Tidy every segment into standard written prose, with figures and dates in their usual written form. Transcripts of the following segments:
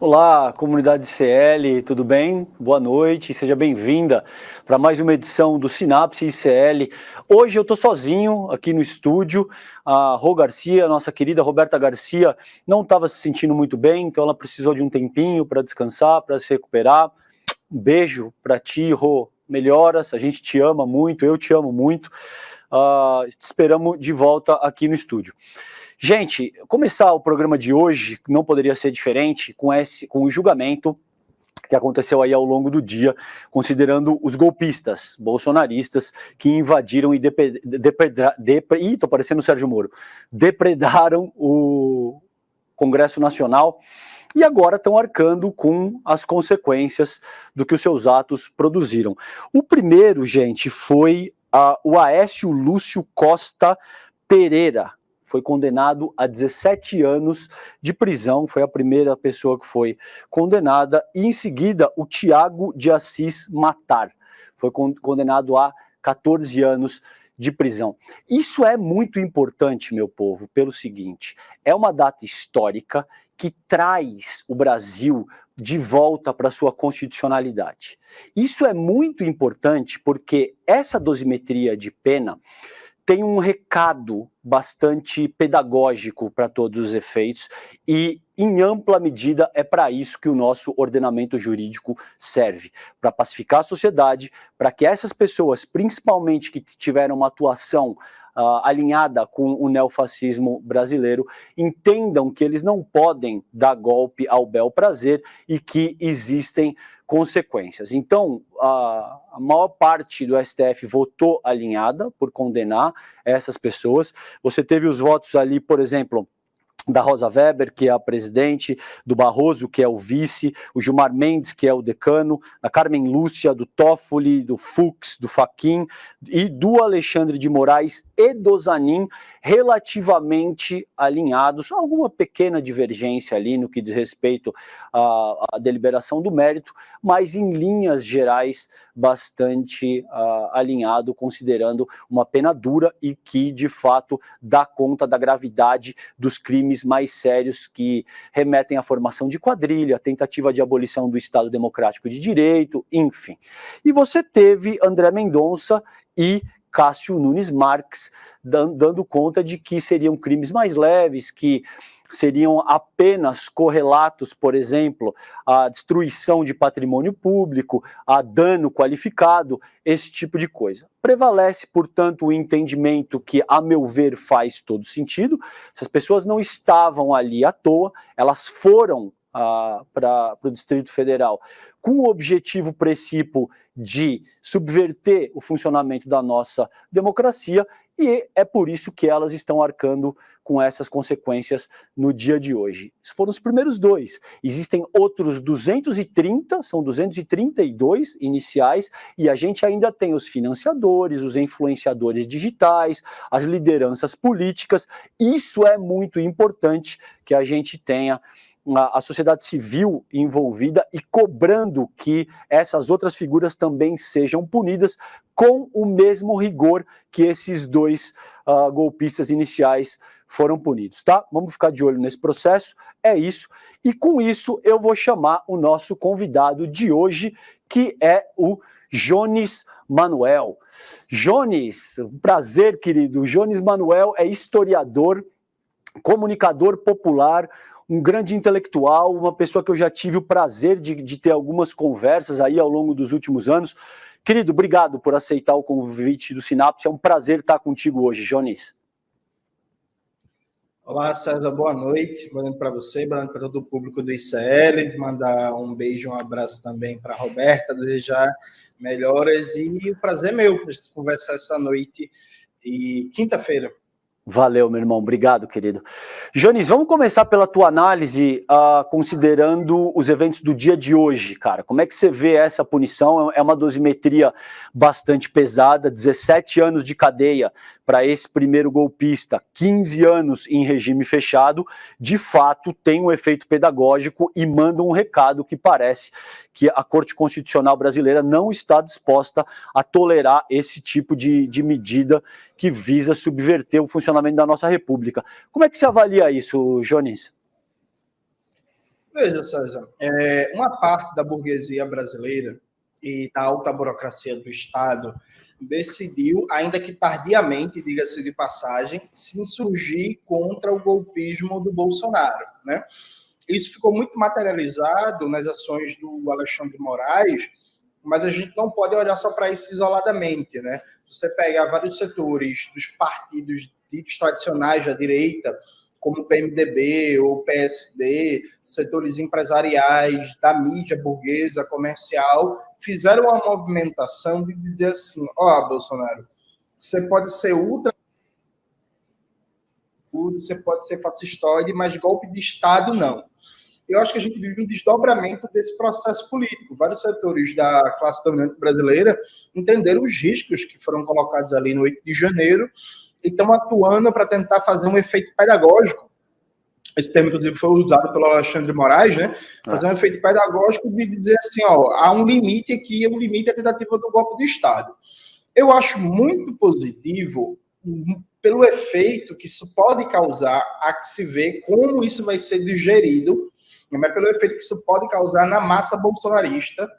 Olá, comunidade CL, tudo bem? Boa noite, seja bem-vinda para mais uma edição do Sinapse ICL. Hoje eu estou sozinho aqui no estúdio. A Rô Garcia, nossa querida Roberta Garcia, não estava se sentindo muito bem, então ela precisou de um tempinho para descansar, para se recuperar. Um beijo para ti, Rô. Melhoras, a gente te ama muito, eu te amo muito. Te esperamos de volta aqui no estúdio. Gente, começar o programa de hoje não poderia ser diferente com o julgamento que aconteceu aí ao longo do dia, considerando os golpistas bolsonaristas que invadiram e tô parecendo o Sérgio Moro, depredaram o Congresso Nacional e agora estão arcando com as consequências do que os seus atos produziram. O primeiro, gente, foi o Aécio Lúcio Costa Pereira. Foi condenado a 17 anos de prisão, foi a primeira pessoa que foi condenada, e em seguida o Tiago de Assis Matar, foi condenado a 14 anos de prisão. Isso é muito importante, meu povo, pelo seguinte, é uma data histórica que traz o Brasil de volta para sua constitucionalidade. Isso é muito importante porque essa dosimetria de pena tem um recado bastante pedagógico para todos os efeitos e, em ampla medida, é para isso que o nosso ordenamento jurídico serve, para pacificar a sociedade, para que essas pessoas, principalmente que tiveram uma atuação alinhada com o neofascismo brasileiro, entendam que eles não podem dar golpe ao bel prazer e que existem consequências. Então, a maior parte do STF votou alinhada por condenar essas pessoas. Você teve os votos ali, por exemplo, da Rosa Weber, que é a presidente, do Barroso, que é o vice, o Gilmar Mendes, que é o decano, da Carmen Lúcia, do Toffoli, do Fux, do Fachin e do Alexandre de Moraes e do Zanin, relativamente alinhados, alguma pequena divergência ali no que diz respeito à deliberação do mérito, mas em linhas gerais bastante alinhado, considerando uma pena dura e que, de fato, dá conta da gravidade dos crimes mais sérios que remetem à formação de quadrilha, tentativa de abolição do Estado Democrático de Direito, enfim. E você teve André Mendonça e Cássio Nunes Marques dando conta de que seriam crimes mais leves, que seriam apenas correlatos, por exemplo, à destruição de patrimônio público, a dano qualificado, esse tipo de coisa. Prevalece, portanto, o entendimento que, a meu ver, faz todo sentido. Essas pessoas não estavam ali à toa, elas foram para o Distrito Federal com o objetivo principal de subverter o funcionamento da nossa democracia, e é por isso que elas estão arcando com essas consequências no dia de hoje. Esses foram os primeiros dois. Existem outros 230, são 232 iniciais, e a gente ainda tem os financiadores, os influenciadores digitais, as lideranças políticas. Isso é muito importante que a gente tenha a sociedade civil envolvida e cobrando que essas outras figuras também sejam punidas com o mesmo rigor que esses dois golpistas iniciais foram punidos, tá? Vamos ficar de olho nesse processo, é isso. E com isso eu vou chamar o nosso convidado de hoje, que é o Jones Manuel. Jones, um prazer, querido. Jones Manuel é historiador, comunicador popular, um grande intelectual, uma pessoa que eu já tive o prazer de ter algumas conversas aí ao longo dos últimos anos. Querido, obrigado por aceitar o convite do Sinapse, é um prazer estar contigo hoje, Jones. Olá, César, boa noite. Boa noite para você, boa noite para todo o público do ICL. Mandar um beijo, um abraço também para a Roberta, desejar melhoras e o prazer é meu de conversar essa noite e quinta-feira. Valeu, meu irmão. Obrigado, querido. Jones, vamos começar pela tua análise, considerando os eventos do dia de hoje, cara. Como é que você vê essa punição? É uma dosimetria bastante pesada, 17 anos de cadeia para esse primeiro golpista, 15 anos em regime fechado, de fato tem um efeito pedagógico e manda um recado que parece que a Corte Constitucional brasileira não está disposta a tolerar esse tipo de medida que visa subverter o funcionamento da nossa República. Como é que você avalia isso, Jones? Veja, César, uma parte da burguesia brasileira e da alta burocracia do Estado decidiu, ainda que tardiamente, diga-se de passagem, se insurgir contra o golpismo do Bolsonaro, né? Isso ficou muito materializado nas ações do Alexandre de Moraes, mas a gente não pode olhar só para isso isoladamente, né? Você pega vários setores dos partidos ditos tradicionais da direita, como o PMDB ou o PSD, setores empresariais, da mídia burguesa, comercial, fizeram uma movimentação de dizer assim, Bolsonaro, você pode ser ultra, você pode ser fascistoide, mas golpe de Estado não. Eu acho que a gente vive um desdobramento desse processo político. Vários setores da classe dominante brasileira entenderam os riscos que foram colocados ali no 8 de janeiro e estão atuando para tentar fazer um efeito pedagógico. Esse termo, inclusive, foi usado pelo Alexandre de Moraes, né? Fazer um efeito pedagógico de dizer assim, há um limite aqui, o limite é a tentativa do golpe do Estado. Eu acho muito positivo pelo efeito que isso pode causar, a que se vê como isso vai ser digerido, mas pelo efeito que isso pode causar na massa bolsonarista,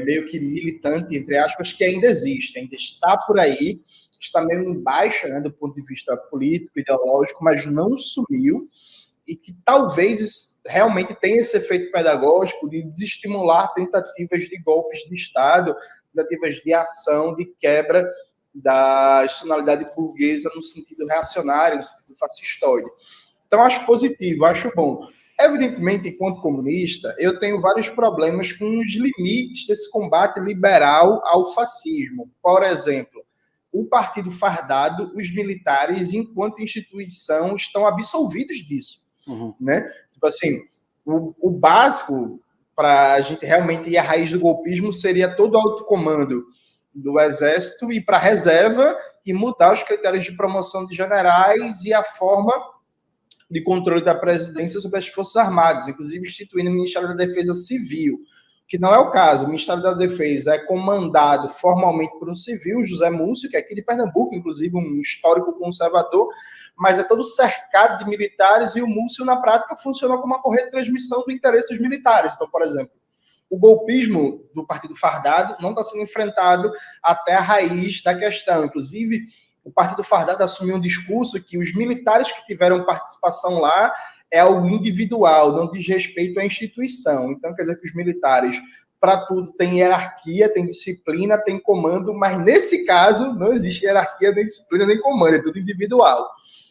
meio que militante, entre aspas, que ainda existe, ainda está por aí, está meio em baixa, né, do ponto de vista político, ideológico, mas não sumiu, e que talvez realmente tenha esse efeito pedagógico de desestimular tentativas de golpes de Estado, tentativas de ação, de quebra da institucionalidade burguesa no sentido reacionário, no sentido fascistoide. Então, acho positivo, acho bom. Evidentemente, enquanto comunista, eu tenho vários problemas com os limites desse combate liberal ao fascismo. Por exemplo, o partido fardado, os militares, enquanto instituição, estão absolvidos disso. Né? Tipo assim, o básico para a gente realmente ir à raiz do golpismo seria todo o alto comando do Exército ir para a reserva e mudar os critérios de promoção de generais e a forma de controle da presidência sobre as Forças Armadas, inclusive instituindo o Ministério da Defesa Civil, que não é o caso. O Ministério da Defesa é comandado formalmente por um civil, José Múcio, que é aqui de Pernambuco, inclusive um histórico conservador, mas é todo cercado de militares e o Múcio, na prática, funciona como uma correia de transmissão do interesse dos militares. Então, por exemplo, o golpismo do Partido Fardado não está sendo enfrentado até a raiz da questão. Inclusive, o Partido Fardado assumiu um discurso que os militares que tiveram participação lá é algo individual, não diz respeito à instituição. Então, quer dizer que os militares, para tudo, têm hierarquia, têm disciplina, têm comando, mas nesse caso não existe hierarquia, nem disciplina, nem comando, é tudo individual.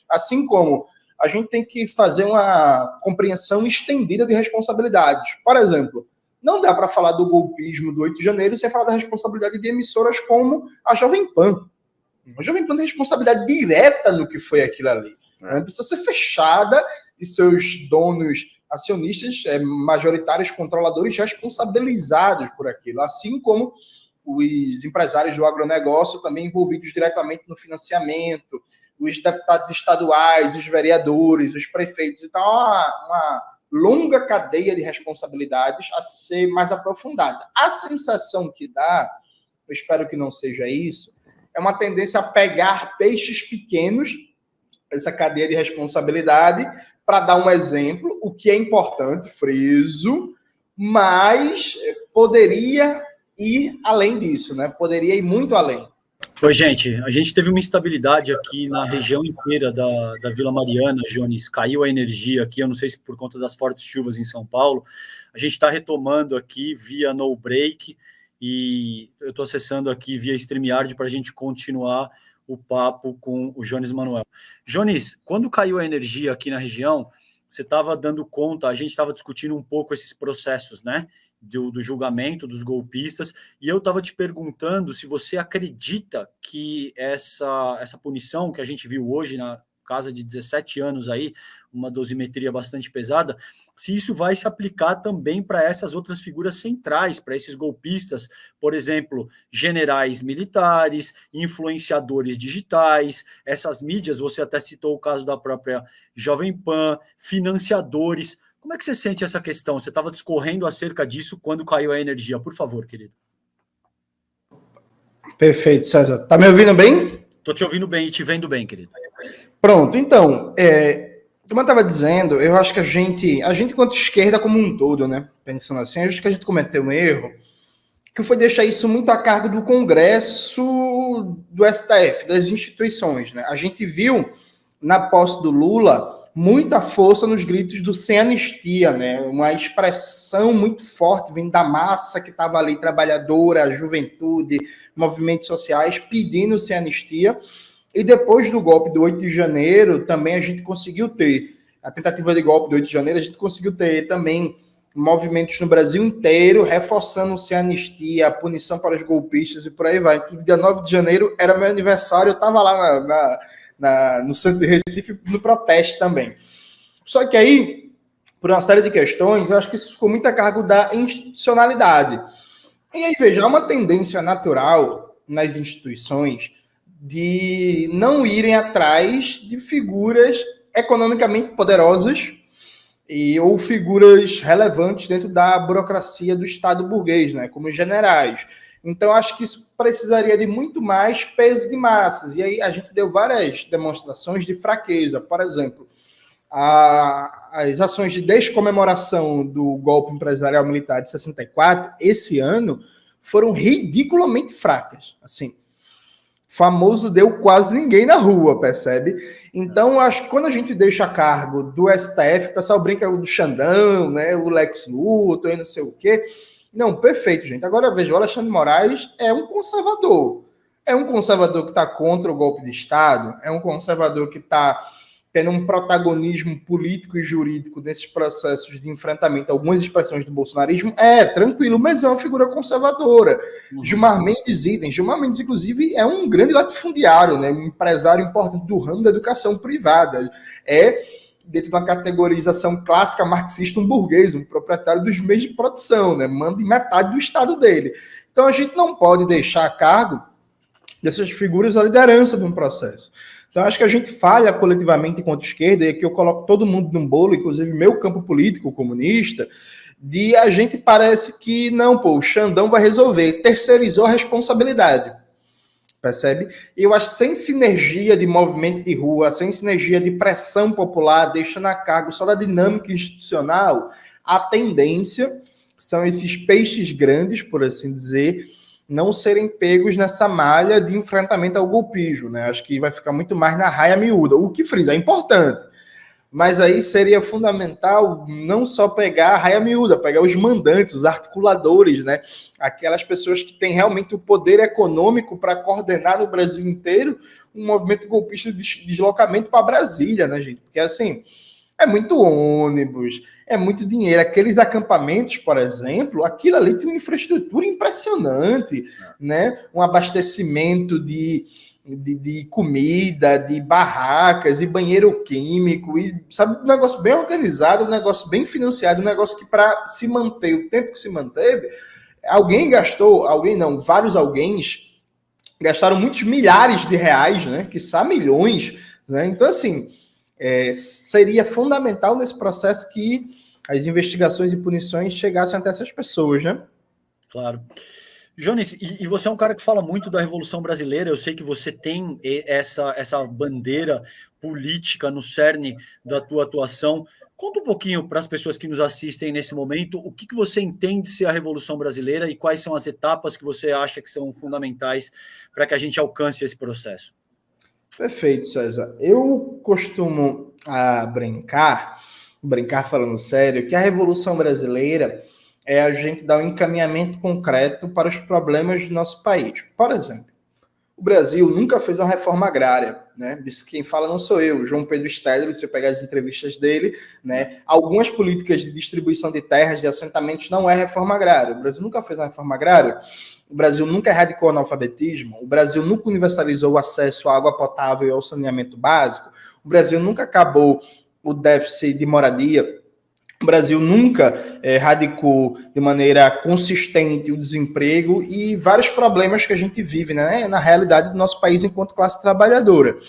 Assim como a gente tem que fazer uma compreensão estendida de responsabilidades. Por exemplo, não dá para falar do golpismo do 8 de janeiro sem falar da responsabilidade de emissoras como a Jovem Pan. A Jovem Pan tem responsabilidade direta no que foi aquilo ali. Né? Precisa ser fechada e seus donos acionistas, majoritários, controladores, responsabilizados por aquilo. Assim como os empresários do agronegócio também envolvidos diretamente no financiamento, os deputados estaduais, os vereadores, os prefeitos. Então, uma longa cadeia de responsabilidades a ser mais aprofundada. A sensação que dá, eu espero que não seja isso, é uma tendência a pegar peixes pequenos, essa cadeia de responsabilidade, para dar um exemplo, o que é importante, friso, mas poderia ir além disso, né? Poderia ir muito além. Oi, gente, a gente teve uma instabilidade aqui na região inteira da Vila Mariana, Jones, caiu a energia aqui, eu não sei se por conta das fortes chuvas em São Paulo, a gente está retomando aqui via no break, e eu estou acessando aqui via StreamYard para a gente continuar o papo com o Jones Manuel. Jones, quando caiu a energia aqui na região, você estava dando conta, a gente estava discutindo um pouco esses processos, né? Do julgamento dos golpistas, e eu estava te perguntando se você acredita que essa punição que a gente viu hoje na casa de 17 anos aí, uma dosimetria bastante pesada, se isso vai se aplicar também para essas outras figuras centrais, para esses golpistas, por exemplo, generais militares, influenciadores digitais, essas mídias, você até citou o caso da própria Jovem Pan, financiadores. Como é que você sente essa questão? Você estava discorrendo acerca disso quando caiu a energia. Por favor, querido. Perfeito, César. Tá me ouvindo bem? Estou te ouvindo bem e te vendo bem, querido. Pronto, então, Como eu estava dizendo, eu acho que a gente enquanto esquerda como um todo, né? Pensando assim, acho que a gente cometeu um erro que foi deixar isso muito a cargo do Congresso, do STF, das instituições, né? A gente viu na posse do Lula muita força nos gritos do sem anistia, né? Uma expressão muito forte vindo da massa que estava ali, trabalhadora, a juventude, movimentos sociais, pedindo sem anistia. E depois do golpe do 8 de janeiro, também a gente conseguiu ter, a tentativa de golpe do 8 de janeiro, a gente conseguiu ter também movimentos no Brasil inteiro, reforçando se a anistia, a punição para os golpistas e por aí vai. Dia 9 de janeiro era meu aniversário, eu estava lá no centro de Recife, no protesto também. Só que aí, por uma série de questões, eu acho que isso ficou muito a cargo da institucionalidade. E aí, veja, há uma tendência natural nas instituições de não irem atrás de figuras economicamente poderosas ou figuras relevantes dentro da burocracia do Estado burguês, né, como generais. Então, acho que isso precisaria de muito mais peso de massas. E aí a gente deu várias demonstrações de fraqueza. Por exemplo, as ações de descomemoração do golpe empresarial militar de 64, esse ano, foram ridiculamente fracas. Assim, famoso deu quase ninguém na rua, percebe? Então, acho que quando a gente deixa a cargo do STF, o pessoal brinca do Xandão, né, o Lex Luthor e não sei o quê. Não, perfeito, gente. Agora, veja, o Alexandre de Moraes é um conservador. É um conservador que está contra o golpe de Estado, é um conservador que está tendo um protagonismo político e jurídico nesses processos de enfrentamento, algumas expressões do bolsonarismo, tranquilo, mas é uma figura conservadora. Gilmar Mendes, idem. Gilmar Mendes, inclusive, é um grande latifundiário, né? Um empresário importante do ramo da educação privada. Dentro de uma categorização clássica marxista, um burguês, um proprietário dos meios de produção, né? Manda em metade do estado dele. Então, a gente não pode deixar a cargo dessas figuras a liderança de um processo. Então, acho que a gente falha coletivamente enquanto esquerda, e aqui eu coloco todo mundo num bolo, inclusive meu campo político comunista, de a gente parece que, não, o Xandão vai resolver, terceirizou a responsabilidade, percebe? E eu acho que sem sinergia de movimento de rua, sem sinergia de pressão popular, deixando a cargo só da dinâmica institucional, a tendência são esses peixes grandes, por assim dizer, não serem pegos nessa malha de enfrentamento ao golpismo, né? Acho que vai ficar muito mais na raia miúda, o que frisa, é importante. Mas aí seria fundamental não só pegar a raia miúda, pegar os mandantes, os articuladores, né? Aquelas pessoas que têm realmente o poder econômico para coordenar no Brasil inteiro um movimento golpista de deslocamento para Brasília, né, gente? Porque, assim, é muito ônibus, é muito dinheiro. Aqueles acampamentos, por exemplo, aquilo ali tem uma infraestrutura impressionante, né? Um abastecimento de comida, de barracas e banheiro químico, e sabe, um negócio bem organizado, um negócio bem financiado, um negócio que para se manter o tempo que se manteve, vários alguéms gastaram muitos milhares de reais, né? Quiçá milhões, né? Então, assim, seria fundamental nesse processo que as investigações e punições chegassem até essas pessoas, né? Claro. Jones, e você é um cara que fala muito da Revolução Brasileira, eu sei que você tem essa bandeira política no cerne da tua atuação. Conta um pouquinho para as pessoas que nos assistem nesse momento, o que você entende ser a Revolução Brasileira e quais são as etapas que você acha que são fundamentais para que a gente alcance esse processo. Perfeito, César. Eu costumo brincar falando sério, que a Revolução Brasileira é a gente dar um encaminhamento concreto para os problemas do nosso país. Por exemplo, o Brasil nunca fez uma reforma agrária, né? Isso quem fala não sou eu, João Pedro Stedler, se você pegar as entrevistas dele, né? Algumas políticas de distribuição de terras, de assentamentos, não é reforma agrária. O Brasil nunca fez uma reforma agrária. O Brasil nunca erradicou o analfabetismo. O Brasil nunca universalizou o acesso à água potável e ao saneamento básico. O Brasil nunca acabou o déficit de moradia. O Brasil nunca erradicou de maneira consistente o desemprego e vários problemas que a gente vive, né, na realidade do nosso país enquanto classe trabalhadora.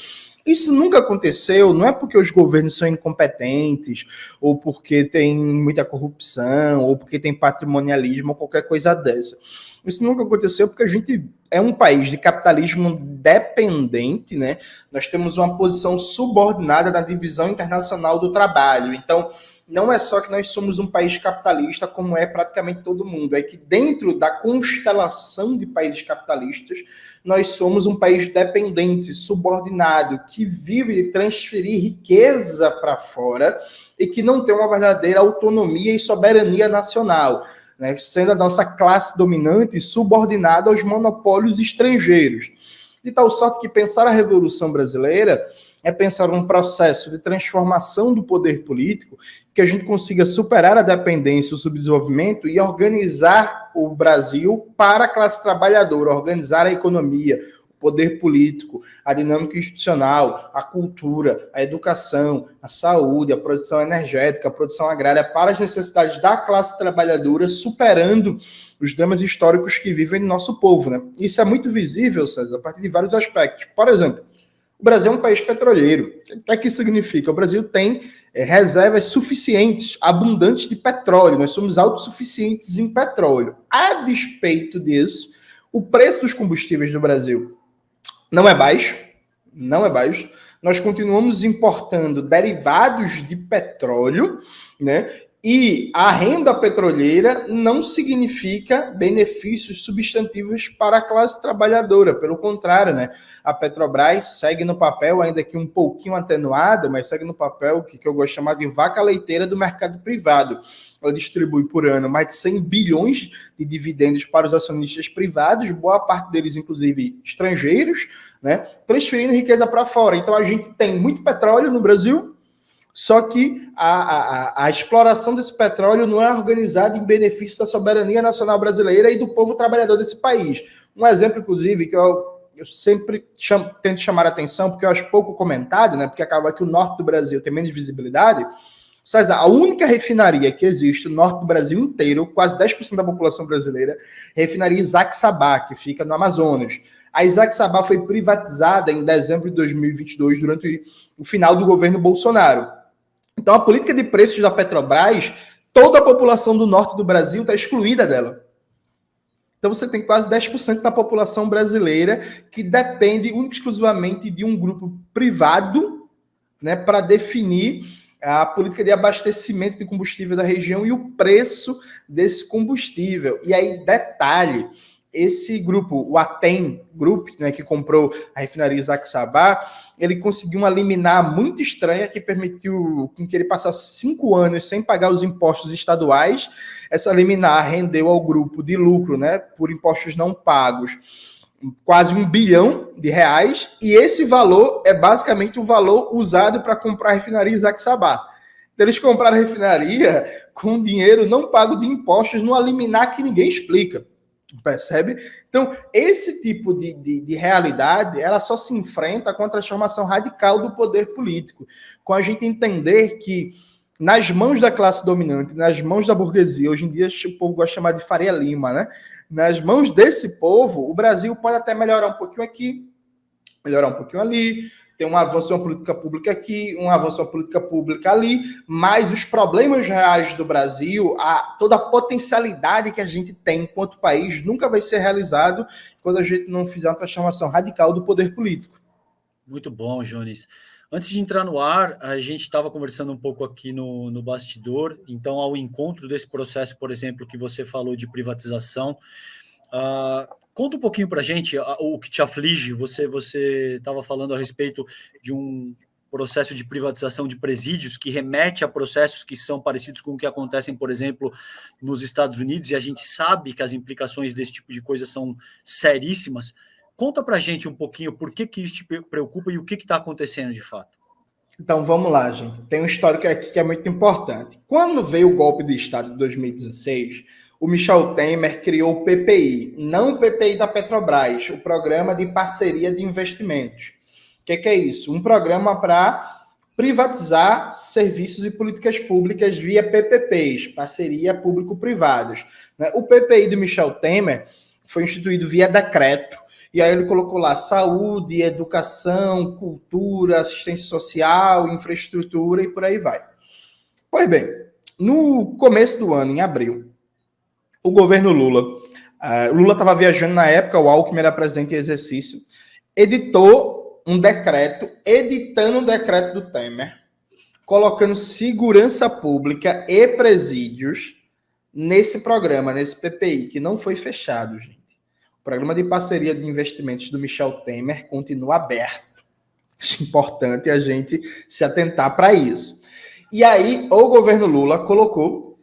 Isso nunca aconteceu, não é porque os governos são incompetentes, ou porque tem muita corrupção, ou porque tem patrimonialismo, ou qualquer coisa dessa. Isso nunca aconteceu porque a gente é um país de capitalismo dependente, né? Nós temos uma posição subordinada na divisão internacional do trabalho. Então, não é só que nós somos um país capitalista, como é praticamente todo mundo. É que dentro da constelação de países capitalistas, nós somos um país dependente, subordinado, que vive de transferir riqueza para fora e que não tem uma verdadeira autonomia e soberania nacional, né? Sendo a nossa classe dominante subordinada aos monopólios estrangeiros. De tal sorte que pensar a Revolução Brasileira é pensar um processo de transformação do poder político, que a gente consiga superar a dependência, o subdesenvolvimento e organizar o Brasil para a classe trabalhadora, organizar a economia, o poder político, a dinâmica institucional, a cultura, a educação, a saúde, a produção energética, a produção agrária para as necessidades da classe trabalhadora, superando os dramas históricos que vivem no nosso povo, né? Isso é muito visível, César, a partir de vários aspectos. Por exemplo, o Brasil é um país petroleiro. O que é que isso significa? O Brasil tem reservas suficientes, abundantes de petróleo. Nós somos autossuficientes em petróleo. A despeito disso, o preço dos combustíveis do Brasil não é baixo. Não é baixo. Nós continuamos importando derivados de petróleo, né? E a renda petroleira não significa benefícios substantivos para a classe trabalhadora. Pelo contrário, né? A Petrobras segue no papel, ainda que um pouquinho atenuada, mas segue no papel que eu gosto de chamar de vaca leiteira do mercado privado. Ela distribui por ano mais de 100 bilhões de dividendos para os acionistas privados, boa parte deles, inclusive, estrangeiros, né? Transferindo riqueza para fora. Então, a gente tem muito petróleo no Brasil, só que a exploração desse petróleo não é organizada em benefício da soberania nacional brasileira e do povo trabalhador desse país. Um exemplo, inclusive, que eu sempre tento chamar a atenção, porque eu acho pouco comentado, né? Porque acaba que o norte do Brasil tem menos visibilidade. César, a única refinaria que existe no norte do Brasil inteiro, quase 10% da população brasileira, é a refinaria Isaac Sabá, que fica no Amazonas. A Isaac Sabá foi privatizada em dezembro de 2022, durante o final do governo Bolsonaro. Então, a política de preços da Petrobras, toda a população do norte do Brasil está excluída dela. Então, você tem quase 10% da população brasileira que depende única e exclusivamente de um grupo privado, né, para definir a política de abastecimento de combustível da região e o preço desse combustível. E aí, detalhe, esse grupo, o Atem Group, né, que comprou a refinaria Isaac Sabá, ele conseguiu uma liminar muito estranha que permitiu que ele passasse 5 anos sem pagar os impostos estaduais. Essa liminar rendeu ao grupo de lucro, né, por impostos não pagos, quase R$1 bilhão, e esse valor é basicamente o valor usado para comprar a refinaria Isaac Sabá. Então, eles compraram a refinaria com dinheiro não pago de impostos numa liminar que ninguém explica. Percebe? Então, esse tipo de realidade, ela só se enfrenta com a transformação radical do poder político, com a gente entender que nas mãos da classe dominante, nas mãos da burguesia, hoje em dia o povo gosta de chamar de Faria Lima, né? Nas mãos desse povo, o Brasil pode até melhorar um pouquinho aqui, melhorar um pouquinho ali, tem um avanço de uma política pública aqui, um avanço de uma política pública ali, mas os problemas reais do Brasil, toda a potencialidade que a gente tem enquanto país, nunca vai ser realizado quando a gente não fizer uma transformação radical do poder político. Muito bom, Jones. Antes de entrar no ar, a gente estava conversando um pouco aqui no bastidor, então, ao encontro desse processo, por exemplo, que você falou de privatização, conta um pouquinho para a gente o que te aflige. Você estava falando a respeito de um processo de privatização de presídios que remete a processos que são parecidos com o que acontecem, por exemplo, nos Estados Unidos, e a gente sabe que as implicações desse tipo de coisa são seríssimas. Conta para a gente um pouquinho por que isso te preocupa e o que está acontecendo de fato. Então, vamos lá, gente. Tem um histórico aqui que é muito importante. Quando veio o golpe de Estado de 2016... o Michel Temer criou o PPI, não o PPI da Petrobras, o Programa de Parceria de Investimentos. O que é isso? Um programa para privatizar serviços e políticas públicas via PPPs, parceria público-privados. O PPI do Michel Temer foi instituído via decreto, e aí ele colocou lá saúde, educação, cultura, assistência social, infraestrutura e por aí vai. Pois bem, no começo do ano, em abril, o governo Lula estava viajando na época, o Alckmin era presidente em exercício, editando um decreto do Temer, colocando segurança pública e presídios nesse programa, nesse PPI, que não foi fechado, gente. O programa de parceria de investimentos do Michel Temer continua aberto. Acho importante a gente se atentar para isso. E aí, o governo Lula colocou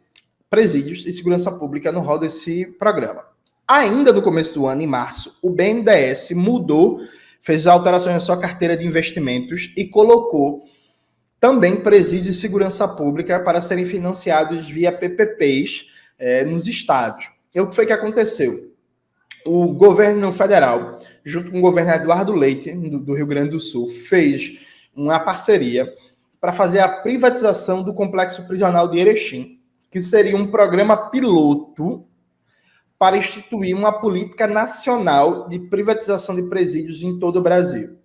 presídios e segurança pública no rol desse programa. Ainda no começo do ano, em março, o BNDES mudou, fez alterações na sua carteira de investimentos e colocou também presídios de segurança pública para serem financiados via PPPs nos estados. E o que foi que aconteceu? O governo federal, junto com o governo Eduardo Leite, do Rio Grande do Sul, fez uma parceria para fazer a privatização do complexo prisional de Erechim, que seria um programa piloto para instituir uma política nacional de privatização de presídios em todo o Brasil.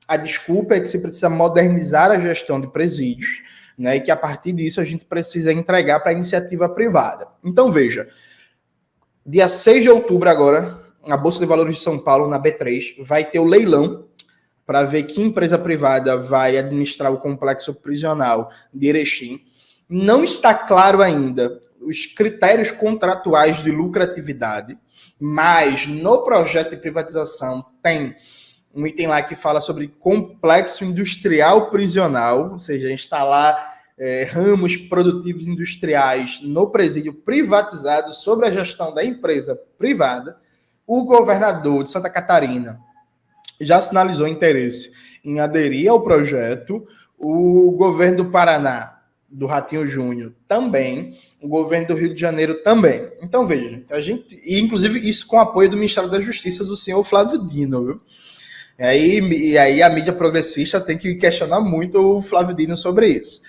A desculpa é que se precisa modernizar a gestão de presídios, né, e que a partir disso a gente precisa entregar para a iniciativa privada. Então, veja, dia 6 de outubro agora, a Bolsa de Valores de São Paulo, na B3, vai ter o leilão para ver que empresa privada vai administrar o complexo prisional de Erechim. Não está claro ainda os critérios contratuais de lucratividade, mas no projeto de privatização tem um item lá que fala sobre complexo industrial prisional, ou seja, instalar ramos produtivos industriais no presídio privatizado sob a gestão da empresa privada. O governador de Santa Catarina já sinalizou interesse em aderir ao projeto, o governo do Paraná, do Ratinho Júnior, também, o governo do Rio de Janeiro também. Então, veja, e inclusive isso com apoio do Ministério da Justiça do senhor Flávio Dino, viu? E aí a mídia progressista tem que questionar muito o Flávio Dino sobre isso.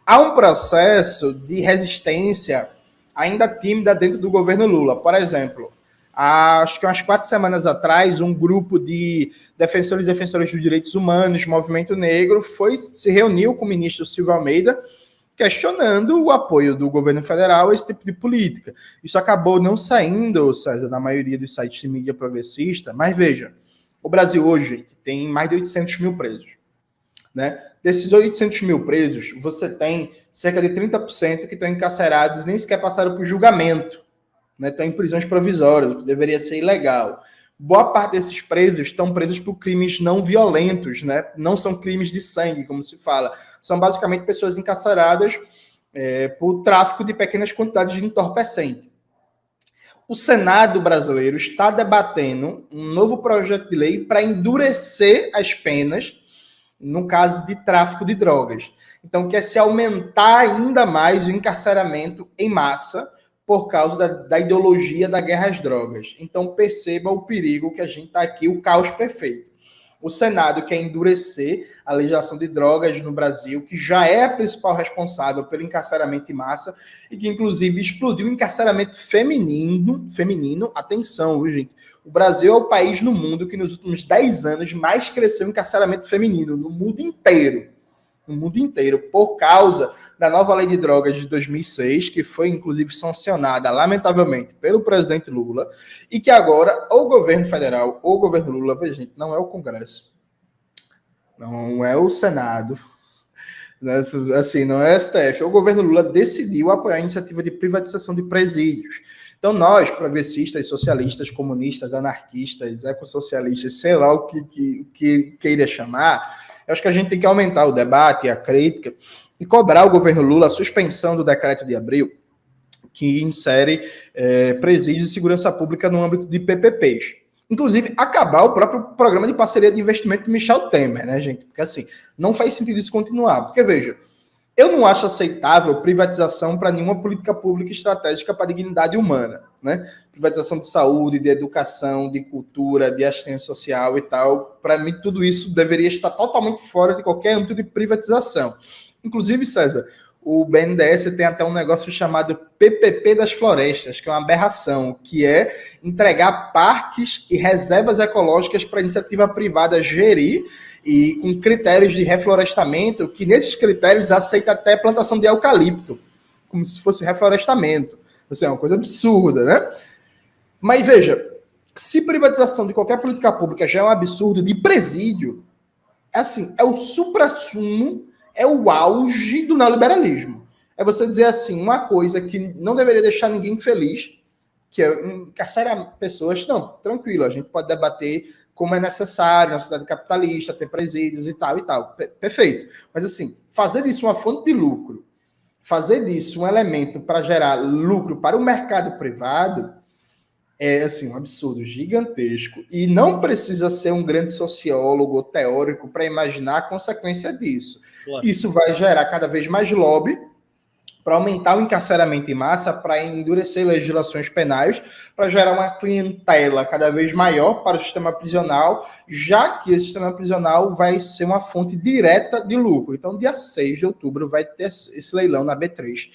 Há um processo de resistência ainda tímida dentro do governo Lula. Por exemplo, acho que umas 4 semanas atrás, um grupo de defensores e defensoras dos direitos humanos, Movimento Negro, se reuniu com o ministro Silvio Almeida, questionando o apoio do governo federal a esse tipo de política. Isso acabou não saindo, César, na maioria dos sites de mídia progressista, mas veja, o Brasil hoje tem mais de 800 mil presos, né? Desses 800 mil presos, você tem cerca de 30% que estão encarcerados e nem sequer passaram por julgamento, né? Estão em prisões provisórias, o que deveria ser ilegal. Boa parte desses presos estão presos por crimes não violentos, né? Não são crimes de sangue, como se fala. São basicamente pessoas encarceradas por tráfico de pequenas quantidades de entorpecente. O Senado brasileiro está debatendo um novo projeto de lei para endurecer as penas no caso de tráfico de drogas. Então, quer se aumentar ainda mais o encarceramento em massa por causa da ideologia da guerra às drogas. Então, perceba o perigo que a gente está aqui, o caos perfeito. O Senado quer endurecer a legislação de drogas no Brasil, que já é a principal responsável pelo encarceramento em massa e que, inclusive, explodiu o encarceramento feminino. Atenção, viu, gente? O Brasil é o país no mundo que, nos últimos 10 anos, mais cresceu o encarceramento feminino, no mundo inteiro. No mundo inteiro, por causa da nova lei de drogas de 2006, que foi, inclusive, sancionada, lamentavelmente, pelo presidente Lula, e que agora o governo federal, o governo Lula, gente, não é o Congresso, não é o Senado, assim, não é o STF, o governo Lula decidiu apoiar a iniciativa de privatização de presídios. Então, nós, progressistas, socialistas, comunistas, anarquistas, ecossocialistas, sei lá o que queira chamar, eu acho que a gente tem que aumentar o debate, a crítica, e cobrar o governo Lula a suspensão do decreto de abril, que insere presídios de segurança pública no âmbito de PPPs. Inclusive, acabar o próprio programa de parceria de investimento do Michel Temer, né, gente? Porque, assim, não faz sentido isso continuar. Porque, veja, eu não acho aceitável privatização para nenhuma política pública estratégica para a dignidade humana, né? Privatização de saúde, de educação, de cultura, de assistência social e tal. Para mim, tudo isso deveria estar totalmente fora de qualquer âmbito de privatização. Inclusive, César, o BNDES tem até um negócio chamado PPP das florestas, que é uma aberração, que é entregar parques e reservas ecológicas para a iniciativa privada gerir, e com critérios de reflorestamento, que nesses critérios aceita até plantação de eucalipto, como se fosse reflorestamento. Isso é uma coisa absurda, né? Mas veja, se privatização de qualquer política pública já é um absurdo, de presídio, assim, é o suprassumo, é o auge do neoliberalismo. É você dizer assim, uma coisa que não deveria deixar ninguém feliz, que é encarcerar pessoas. Não, tranquilo, a gente pode debater como é necessário na sociedade capitalista, ter presídios e tal. Perfeito. Mas assim, fazer disso uma fonte de lucro, fazer disso um elemento para gerar lucro para o mercado privado, é assim, um absurdo gigantesco. E não precisa ser um grande sociólogo ou teórico para imaginar a consequência disso. Claro. Isso vai gerar cada vez mais lobby para aumentar o encarceramento em massa, para endurecer legislações penais, para gerar uma clientela cada vez maior para o sistema prisional, já que esse sistema prisional vai ser uma fonte direta de lucro. Então, dia 6 de outubro vai ter esse leilão na B3.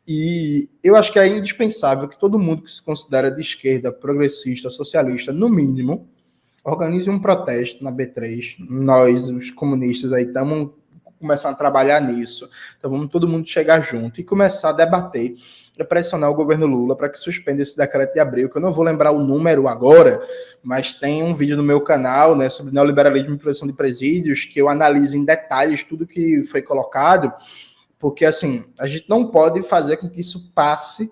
E eu acho que é indispensável que todo mundo que se considera de esquerda, progressista, socialista, no mínimo, organize um protesto na B3. Nós, os comunistas, aí estamos começando a trabalhar nisso. Então vamos todo mundo chegar junto e começar a debater e pressionar o governo Lula para que suspenda esse decreto de abril, que eu não vou lembrar o número agora, mas tem um vídeo no meu canal, né, sobre neoliberalismo e prevenção de presídios, que eu analiso em detalhes tudo que foi colocado, porque, assim, a gente não pode fazer com que isso passe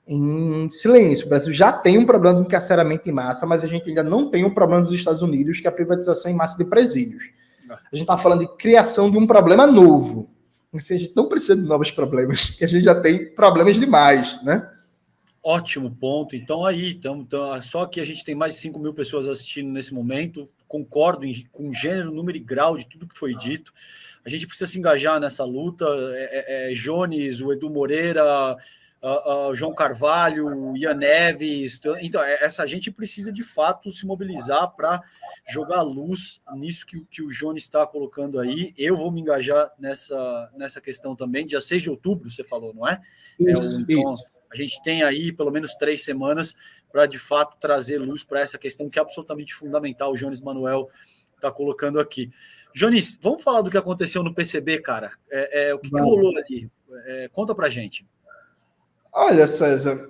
em silêncio. O Brasil já tem um problema de encarceramento em massa, mas a gente ainda não tem o problema dos Estados Unidos, que é a privatização em massa de presídios. A gente está falando de criação de um problema novo. Assim, a gente não precisa de novos problemas, que a gente já tem problemas demais, né? Ótimo ponto. Então, só que a gente tem mais de 5 mil pessoas assistindo nesse momento. Concordo com gênero, número e grau de tudo que foi dito. A gente precisa se engajar nessa luta. Jones, o Edu Moreira, João Carvalho, o Ian Neves. Então, essa gente precisa, de fato, se mobilizar para jogar luz nisso que o Jones está colocando aí. Eu vou me engajar nessa questão também. Dia 6 de outubro, você falou, não é? Então, a gente tem aí pelo menos 3 semanas para, de fato, trazer luz para essa questão que é absolutamente fundamental. O Jones Manuel está colocando aqui. Jones, vamos falar do que aconteceu no PCB, cara. O que rolou ali? Conta para a gente. Olha, César,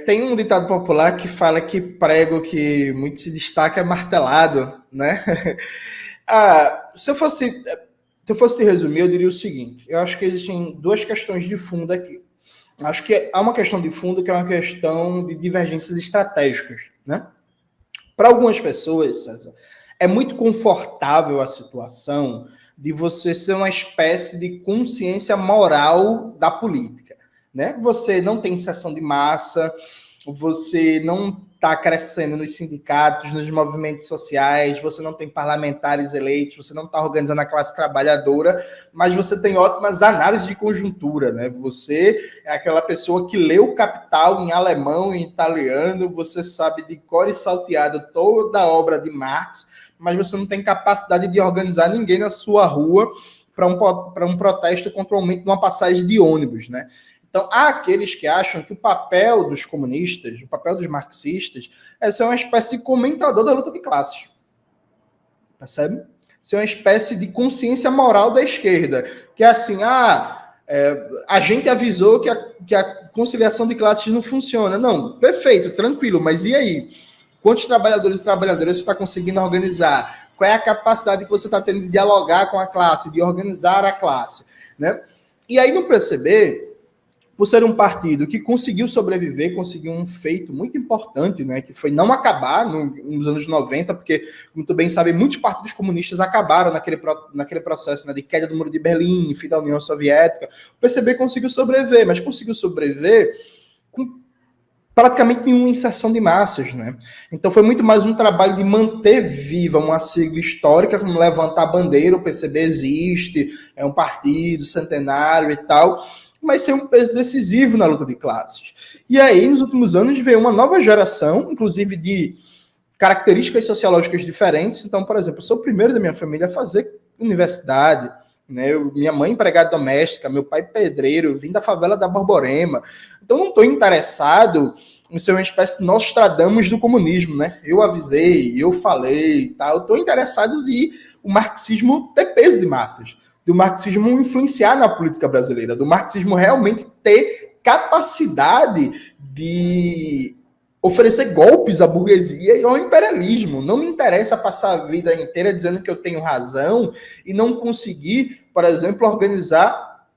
tem um ditado popular que fala que prego que muito se destaca é martelado, né? Se eu fosse te resumir, eu diria o seguinte: eu acho que existem 2 questões de fundo aqui. Acho que há uma questão de fundo que é uma questão de divergências estratégicas, né? Para algumas pessoas, César, é muito confortável a situação de você ser uma espécie de consciência moral da política, né? Você não tem inserção de massa, você não está crescendo nos sindicatos, nos movimentos sociais, você não tem parlamentares eleitos, você não está organizando a classe trabalhadora, mas você tem ótimas análises de conjuntura, né? Você é aquela pessoa que lê o Capital em alemão e em italiano, você sabe de cor e salteado toda a obra de Marx, mas você não tem capacidade de organizar ninguém na sua rua para um protesto contra o aumento de uma passagem de ônibus, né? Então, há aqueles que acham que o papel dos comunistas, o papel dos marxistas, é ser uma espécie de comentador da luta de classes. Percebe? Ser uma espécie de consciência moral da esquerda. Que é assim, a gente avisou que a conciliação de classes não funciona. Não, perfeito, tranquilo, mas e aí? Quantos trabalhadores e trabalhadoras você está conseguindo organizar? Qual é a capacidade que você está tendo de dialogar com a classe, de organizar a classe, né? E aí no PCB, por ser um partido que conseguiu sobreviver, conseguiu um feito muito importante, né, que foi não acabar nos anos 90, porque, como tu bem sabe, muitos partidos comunistas acabaram naquele processo, né, de queda do Muro de Berlim, fim da União Soviética. O PCB conseguiu sobreviver, mas conseguiu sobreviver com praticamente nenhuma inserção de massas, né? Então foi muito mais um trabalho de manter viva uma sigla histórica, como levantar a bandeira, o PCB existe, é um partido centenário e tal, mas sem um peso decisivo na luta de classes. E aí, nos últimos anos, veio uma nova geração, inclusive de características sociológicas diferentes. Então, por exemplo, eu sou o primeiro da minha família a fazer universidade, né? Minha mãe empregada doméstica, meu pai pedreiro, eu vim da favela da Borborema. Então não estou interessado em ser uma espécie de Nostradamus do comunismo, né? Eu avisei, eu falei, tá? Eu estou interessado de o marxismo ter peso de massas, do marxismo influenciar na política brasileira, do marxismo realmente ter capacidade de oferecer golpes à burguesia e ao imperialismo. Não me interessa passar a vida inteira dizendo que eu tenho razão e não conseguir, por exemplo, organizar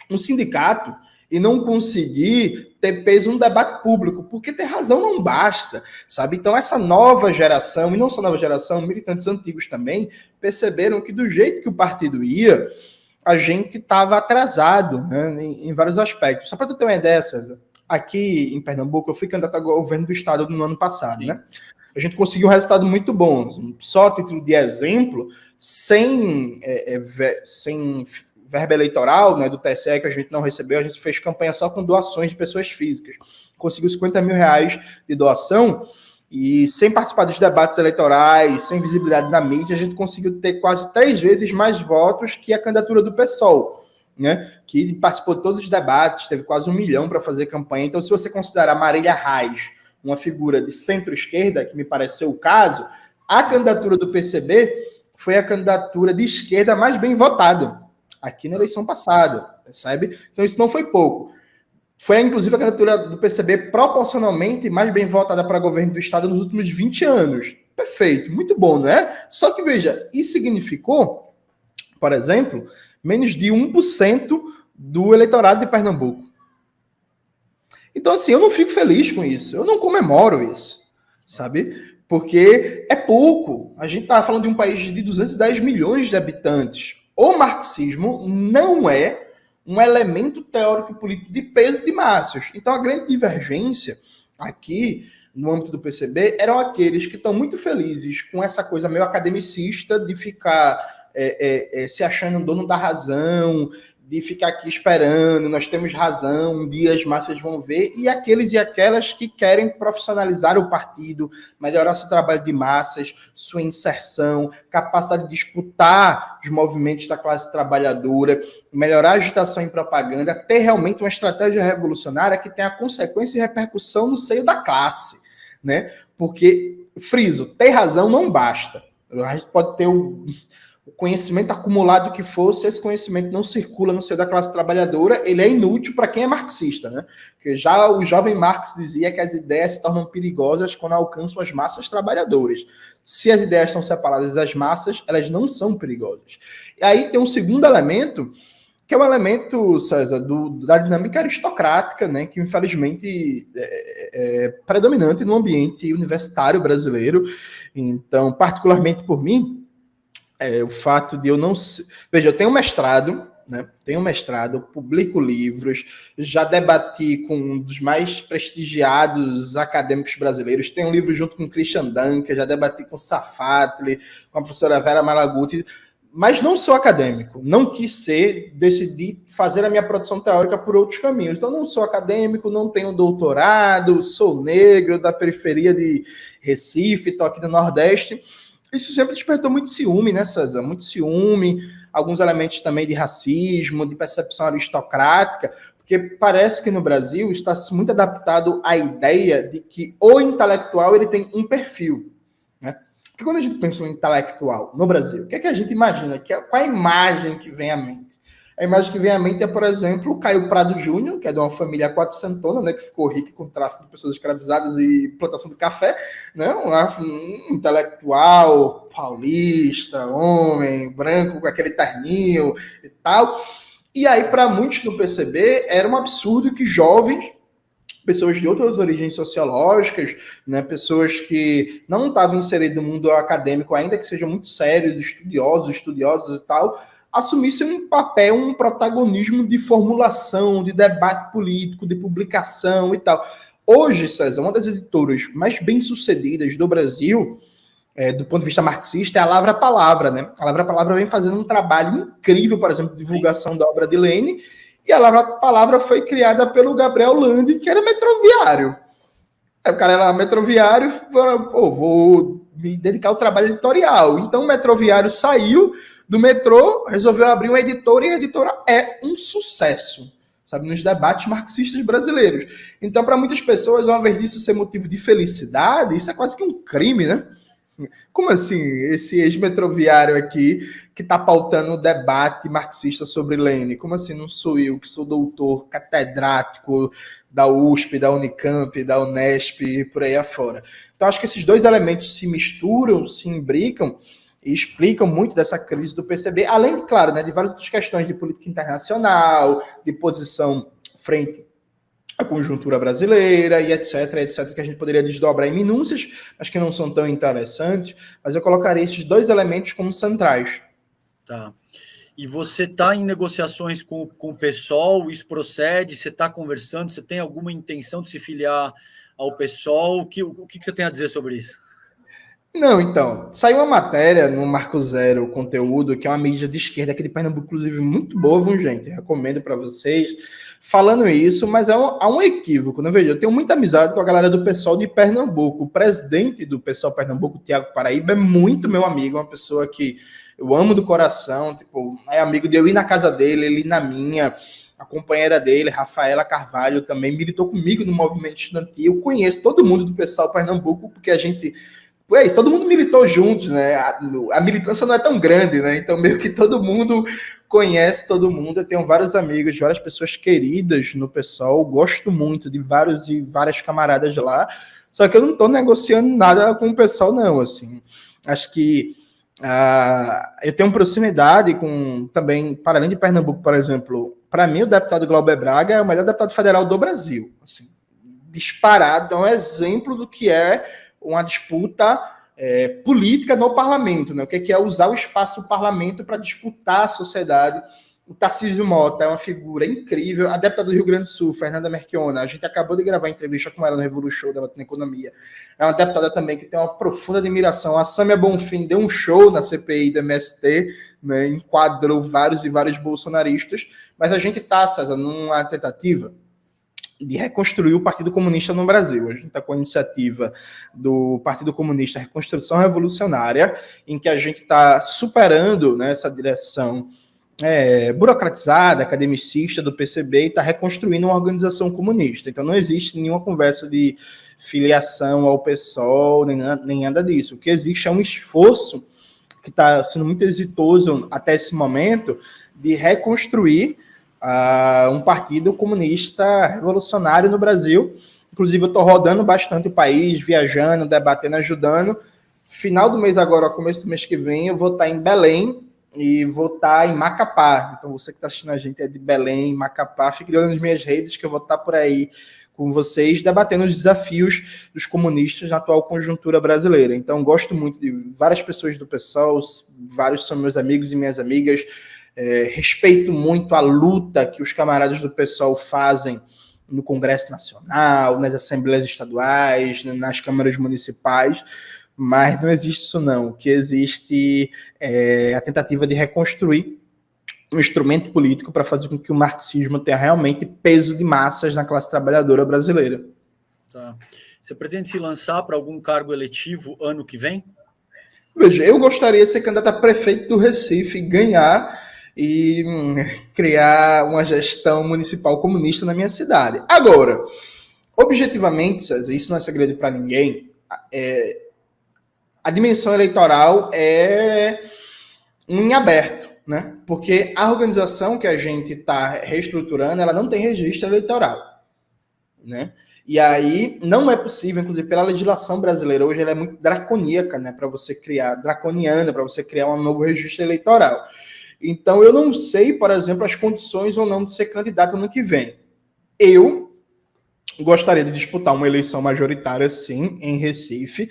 um sindicato e não conseguir ter peso no debate público, porque ter razão não basta, sabe? Então essa nova geração, e não só nova geração, militantes antigos também, perceberam que do jeito que o partido ia, a gente estava atrasado, né, em vários aspectos. Só para tu ter uma ideia, César, aqui em Pernambuco, eu fui candidato ao governo do estado no ano passado, Sim. né? A gente conseguiu um resultado muito bom. Só a título de exemplo, sem verba eleitoral, né, do TSE, que a gente não recebeu, a gente fez campanha só com doações de pessoas físicas. Conseguiu R$50 mil de doação e sem participar dos debates eleitorais, sem visibilidade na mídia, a gente conseguiu ter quase 3 vezes mais votos que a candidatura do PSOL, né, que participou de todos os debates, teve quase 1 milhão para fazer campanha. Então, se você considerar Marília Reis uma figura de centro-esquerda, que me pareceu o caso, a candidatura do PCB foi a candidatura de esquerda mais bem votada aqui na eleição passada, percebe? Então, isso não foi pouco. Foi, inclusive, a candidatura do PCB proporcionalmente mais bem votada para governo do Estado nos últimos 20 anos. Perfeito, muito bom, não é? Só que, veja, isso significou, por exemplo, menos de 1% do eleitorado de Pernambuco. Então, assim, eu não fico feliz com isso. Eu não comemoro isso, sabe? Porque é pouco. A gente está falando de um país de 210 milhões de habitantes. O marxismo não é um elemento teórico e político de peso de massas. Então, a grande divergência aqui, no âmbito do PCB, eram aqueles que estão muito felizes com essa coisa meio academicista de ficar se achando dono da razão, de ficar aqui esperando, nós temos razão, um dia as massas vão ver, e aqueles e aquelas que querem profissionalizar o partido, melhorar seu trabalho de massas, sua inserção, capacidade de disputar os movimentos da classe trabalhadora, melhorar a agitação e propaganda, ter realmente uma estratégia revolucionária que tenha consequência e repercussão no seio da classe, né? Porque, friso, ter razão não basta. A gente pode ter o conhecimento acumulado que for, se esse conhecimento não circula no seio da classe trabalhadora, ele é inútil para quem é marxista, né? Porque já o jovem Marx dizia que as ideias se tornam perigosas quando alcançam as massas trabalhadoras. Se as ideias estão separadas das massas, elas não são perigosas. E aí tem um segundo elemento, que é um elemento, César, da dinâmica aristocrática, né, que infelizmente é predominante no ambiente universitário brasileiro. Então, particularmente por mim, o fato de eu não... Veja, eu tenho mestrado, né? Tenho mestrado, publico livros, já debati com um dos mais prestigiados acadêmicos brasileiros, tenho um livro junto com Christian Dunker, já debati com Safatli, com a professora Vera Malaguti, mas não sou acadêmico, não quis ser, decidi fazer a minha produção teórica por outros caminhos. Então, não sou acadêmico, não tenho doutorado, sou negro, da periferia de Recife, estou aqui no Nordeste. Isso sempre despertou muito ciúme, né, César? Muito ciúme, alguns elementos também de racismo, de percepção aristocrática, porque parece que no Brasil está muito adaptado à ideia de que o intelectual ele tem um perfil, né? Porque quando a gente pensa em intelectual no Brasil, o que é que a gente imagina? Qual é a imagem que vem à mente? A imagem que vem à mente é, por exemplo, o Caio Prado Júnior, que é de uma família quatrocentona, né, que ficou rica com o tráfico de pessoas escravizadas e plantação de café, né, um intelectual paulista, homem, branco, com aquele terninho e tal. E aí, para muitos do PCB, era um absurdo que jovens, pessoas de outras origens sociológicas, né, pessoas que não estavam inseridas no mundo acadêmico, ainda que sejam muito sérios, estudiosos e tal, assumissem um papel, um protagonismo de formulação, de debate político, de publicação e tal. Hoje, César, uma das editoras mais bem-sucedidas do Brasil, do ponto de vista marxista, é a Lavra Palavra, né? A Lavra Palavra vem fazendo um trabalho incrível, por exemplo, de divulgação da obra de Lênin, e a Lavra Palavra foi criada pelo Gabriel Landi, que era metroviário. Aí o cara era metroviário, vou me dedicar ao trabalho editorial. Então o metroviário saiu, do metrô, resolveu abrir uma editora e a editora é um sucesso, sabe, nos debates marxistas brasileiros. Então, para muitas pessoas, ao invés disso ser motivo de felicidade, isso é quase que um crime, né? Como assim, esse ex-metroviário aqui que está pautando o debate marxista sobre Lênin? Como assim não sou eu, que sou doutor, catedrático da USP, da Unicamp, da Unesp e por aí afora? Então, acho que esses dois elementos se misturam, se imbricam e explicam muito dessa crise do PCB, além, claro, né, de várias outras questões de política internacional, de posição frente a conjuntura brasileira e etc, que a gente poderia desdobrar em minúcias, mas que não são tão interessantes, mas eu colocaria esses dois elementos como centrais. Tá. E você está em negociações com o PSOL, isso procede, você está conversando, você tem alguma intenção de se filiar ao PSOL? O que você tem a dizer sobre isso? Não, então, saiu uma matéria no Marco Zero Conteúdo, que é uma mídia de esquerda aqui de Pernambuco, inclusive muito boa, viu, gente? Recomendo para vocês, falando isso, mas há um equívoco, né? Veja, eu tenho muita amizade com a galera do PSOL de Pernambuco. O presidente do PSOL Pernambuco, Tiago Paraíba, é muito meu amigo, uma pessoa que eu amo do coração, tipo, é amigo de eu ir na casa dele, ele ir na minha. A companheira dele, Rafaela Carvalho, também militou comigo no movimento estudantil. Eu conheço todo mundo do PSOL Pernambuco, porque a gente... É isso, todo mundo militou juntos, né? A militância não é tão grande, né? Então, meio que todo mundo conhece todo mundo. Eu tenho vários amigos, várias pessoas queridas no PSOL. Gosto muito de vários e várias camaradas lá. Só que eu não estou negociando nada com o PSOL, não. Assim, acho que eu tenho proximidade com também, para além de Pernambuco, por exemplo. Para mim, o deputado Glauber Braga é o melhor deputado federal do Brasil. Assim, disparado, é um exemplo do que é uma disputa política no parlamento, né? O que é usar o espaço do parlamento para disputar a sociedade. O Tarcísio Mota é uma figura incrível. A deputada do Rio Grande do Sul, Fernanda Merchiona, a gente acabou de gravar entrevista com ela no Revolu Show, debatendo economia. É uma deputada também que tem uma profunda admiração. A Sâmia Bonfim deu um show na CPI do MST, né? Enquadrou vários e vários bolsonaristas, mas a gente está, César, numa tentativa de reconstruir o Partido Comunista no Brasil. A gente está com a iniciativa do Partido Comunista Reconstrução Revolucionária, em que a gente está superando, né, essa direção burocratizada, academicista do PCB e está reconstruindo uma organização comunista. Então não existe nenhuma conversa de filiação ao PSOL, nem nada disso. O que existe é um esforço que está sendo muito exitoso até esse momento de reconstruir um partido comunista revolucionário no Brasil. Inclusive, eu estou rodando bastante o país, viajando, debatendo, ajudando. Final do mês agora, começo do mês que vem, eu vou estar em Belém e vou estar em Macapá. Então, você que está assistindo a gente é de Belém, Macapá, fique de olho nas minhas redes, que eu vou estar por aí com vocês, debatendo os desafios dos comunistas na atual conjuntura brasileira. Então, gosto muito de várias pessoas do PSOL, vários são meus amigos e minhas amigas. Respeito muito a luta que os camaradas do PSOL fazem no Congresso Nacional, nas assembleias estaduais, nas câmaras municipais, mas não existe isso não. O que existe é a tentativa de reconstruir um instrumento político para fazer com que o marxismo tenha realmente peso de massas na classe trabalhadora brasileira. Tá. Você pretende se lançar para algum cargo eletivo ano que vem? Veja, eu gostaria de ser candidato a prefeito do Recife, ganhar e criar uma gestão municipal comunista na minha cidade. Agora, objetivamente, César, isso não é segredo para ninguém, a dimensão eleitoral é em aberto, né? Porque a organização que a gente está reestruturando, ela não tem registro eleitoral, né? E aí não é possível, inclusive pela legislação brasileira, hoje ela é muito draconíaca, né? Para você criar, draconiana, para você criar um novo registro eleitoral. Então, eu não sei, por exemplo, as condições ou não de ser candidato no que vem. Eu gostaria de disputar uma eleição majoritária, sim, em Recife.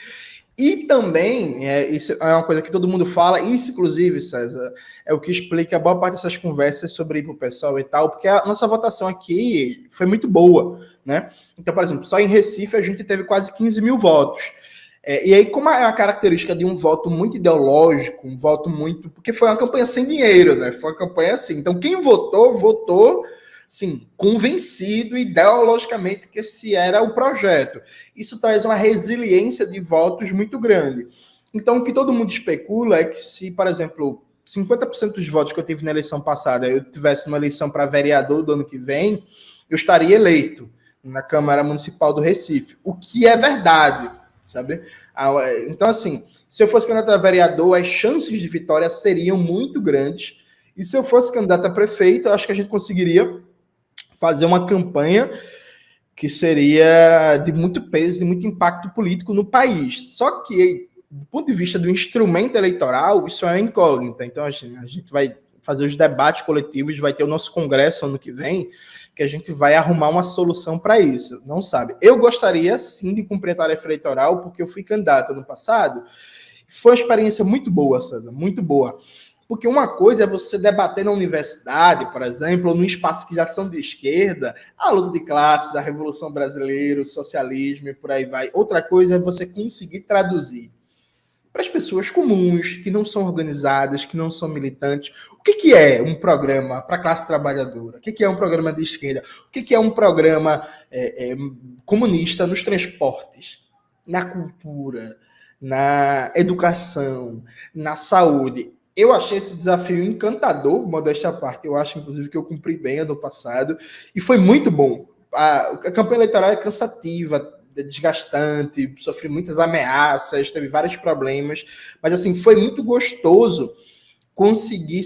E também, isso é uma coisa que todo mundo fala, isso, inclusive, César, é o que explica a boa parte dessas conversas sobre ir para o pessoal e tal, porque a nossa votação aqui foi muito boa, né? Então, por exemplo, só em Recife a gente teve quase 15 mil votos. E aí, como é uma característica de um voto muito ideológico, um voto muito... Porque foi uma campanha sem dinheiro, né? Foi uma campanha assim. Então, quem votou, sim, convencido ideologicamente que esse era o projeto. Isso traz uma resiliência de votos muito grande. Então, o que todo mundo especula é que se, por exemplo, 50% dos votos que eu tive na eleição passada, eu tivesse uma eleição para vereador do ano que vem, eu estaria eleito na Câmara Municipal do Recife, o que é verdade, sabe? Então, assim, se eu fosse candidato a vereador, as chances de vitória seriam muito grandes, e se eu fosse candidato a prefeito, eu acho que a gente conseguiria fazer uma campanha que seria de muito peso, de muito impacto político no país. Só que, do ponto de vista do instrumento eleitoral, isso é uma incógnita. Então, a gente vai fazer os debates coletivos, vai ter o nosso congresso ano que vem, que a gente vai arrumar uma solução para isso. Não sabe. Eu gostaria, sim, de cumprir a tarefa eleitoral, porque eu fui candidato ano passado. Foi uma experiência muito boa, César, muito boa. Porque uma coisa é você debater na universidade, por exemplo, ou num espaço que já são de esquerda, a luta de classes, a Revolução Brasileira, o socialismo e por aí vai. Outra coisa é você conseguir traduzir para as pessoas comuns, que não são organizadas, que não são militantes. O que é um programa para a classe trabalhadora? O que é um programa de esquerda? O que é um programa comunista nos transportes, na cultura, na educação, na saúde? Eu achei esse desafio encantador, modéstia à parte. Eu acho, inclusive, que eu cumpri bem ano passado. E foi muito bom. A campanha eleitoral é cansativa, desgastante, sofri muitas ameaças, teve vários problemas. Mas, assim, foi muito gostoso conseguir,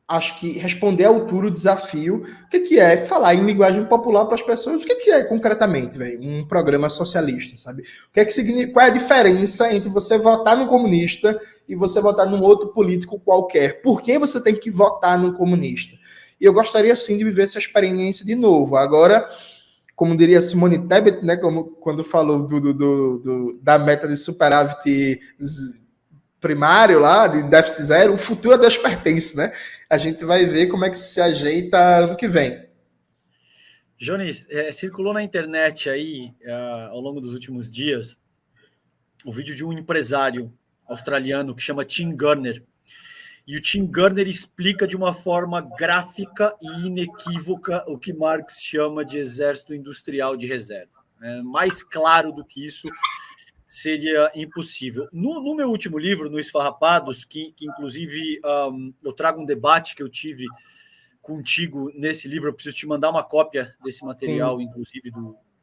acho que, responder à altura o desafio. O que é falar em linguagem popular para as pessoas? O que é, concretamente, velho, um programa socialista, sabe? O que significa? Qual é a diferença entre você votar no comunista e você votar num outro político qualquer? Por que você tem que votar no comunista? E eu gostaria, sim, de viver essa experiência de novo. Agora, como diria Simone Tebet, né, quando falou da meta de superávit primário lá, de déficit zero, o futuro a Deus pertence, né? A gente vai ver como é que se ajeita ano que vem. Jones, circulou na internet aí, ao longo dos últimos dias, o vídeo de um empresário australiano que chama Tim Gurner. E o Tim Gurner explica de uma forma gráfica e inequívoca o que Marx chama de exército industrial de reserva. Mais claro do que isso seria impossível. No meu último livro, no Esfarrapados, que inclusive eu trago um debate que eu tive contigo nesse livro, eu preciso te mandar uma cópia desse material, sim, inclusive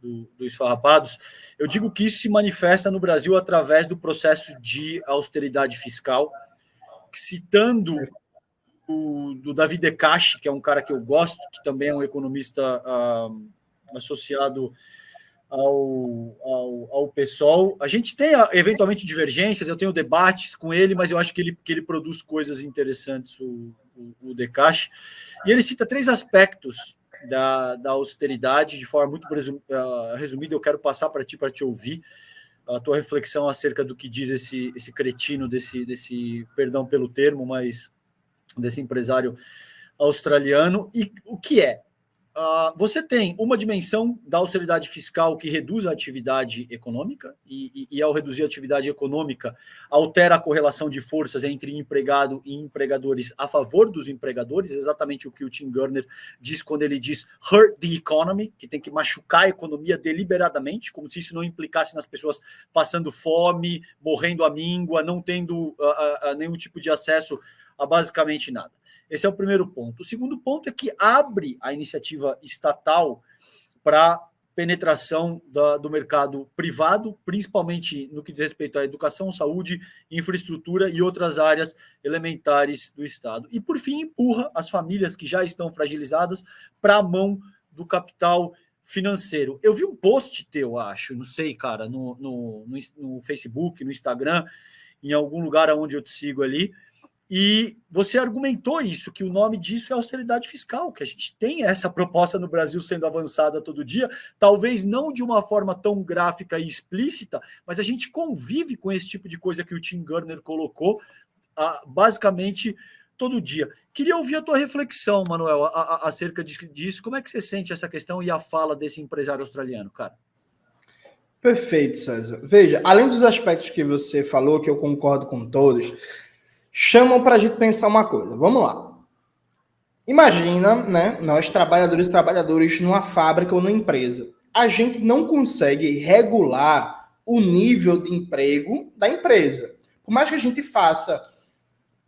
do Esfarrapados, eu digo que isso se manifesta no Brasil através do processo de austeridade fiscal, citando do David Decache, que é um cara que eu gosto, que também é um economista associado ao PSOL. A gente tem, eventualmente, divergências, eu tenho debates com ele, mas eu acho que ele produz coisas interessantes, o Decache. E ele cita 3 aspectos da austeridade, de forma muito resumida. Eu quero passar para ti, para te ouvir a tua reflexão acerca do que diz esse cretino, desse perdão pelo termo, mas desse empresário australiano. E o que é? Você tem uma dimensão da austeridade fiscal que reduz a atividade econômica e ao reduzir a atividade econômica, altera a correlação de forças entre empregado e empregadores a favor dos empregadores, exatamente o que o Tim Gurner diz quando ele diz hurt the economy, que tem que machucar a economia deliberadamente, como se isso não implicasse nas pessoas passando fome, morrendo à míngua, não tendo nenhum tipo de acesso a basicamente nada. Esse é o primeiro ponto. O segundo ponto é que abre a iniciativa estatal para penetração do mercado privado, principalmente no que diz respeito à educação, saúde, infraestrutura e outras áreas elementares do Estado. E, por fim, empurra as famílias que já estão fragilizadas para a mão do capital financeiro. Eu vi um post teu, acho, não sei, cara, no Facebook, no Instagram, em algum lugar onde eu te sigo ali, e você argumentou isso, que o nome disso é austeridade fiscal, que a gente tem essa proposta no Brasil sendo avançada todo dia, talvez não de uma forma tão gráfica e explícita, mas a gente convive com esse tipo de coisa que o Tim Gurner colocou basicamente todo dia. Queria ouvir a tua reflexão, Manuel, acerca disso. Como é que você sente essa questão e a fala desse empresário australiano, cara? Perfeito, César. Veja, além dos aspectos que você falou, que eu concordo com todos, chamam para a gente pensar uma coisa. Vamos lá. Imagina, né, nós trabalhadores e trabalhadoras numa fábrica ou numa empresa. A gente não consegue regular o nível de emprego da empresa. Por mais que a gente faça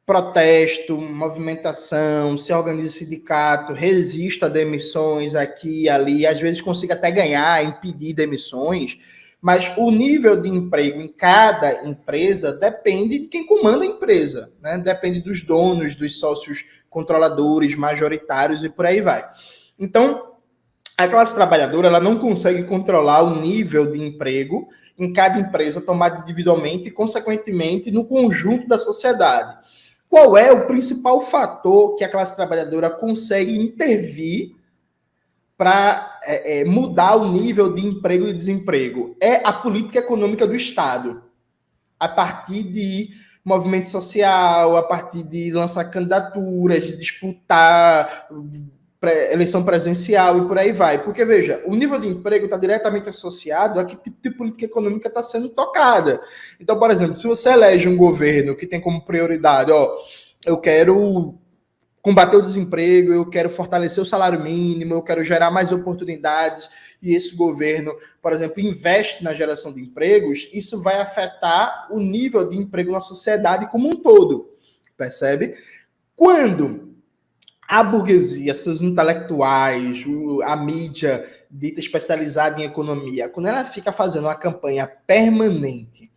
protesto, movimentação, se organiza sindicato, resista a demissões aqui e ali, às vezes consiga até ganhar, impedir demissões, mas o nível de emprego em cada empresa depende de quem comanda a empresa, né? Depende dos donos, dos sócios controladores, majoritários e por aí vai. Então, a classe trabalhadora ela não consegue controlar o nível de emprego em cada empresa tomado individualmente e, consequentemente, no conjunto da sociedade. Qual é o principal fator que a classe trabalhadora consegue intervir para mudar o nível de emprego e desemprego? É a política econômica do Estado. A partir de movimento social, a partir de lançar candidaturas, de disputar eleição presencial e por aí vai. Porque, veja, o nível de emprego está diretamente associado a que tipo de política econômica está sendo tocada. Então, por exemplo, se você elege um governo que tem como prioridade, eu quero combater o desemprego, eu quero fortalecer o salário mínimo, eu quero gerar mais oportunidades, e esse governo, por exemplo, investe na geração de empregos, isso vai afetar o nível de emprego na sociedade como um todo, percebe? Quando a burguesia, seus intelectuais, a mídia dita especializada em economia, quando ela fica fazendo uma campanha permanente,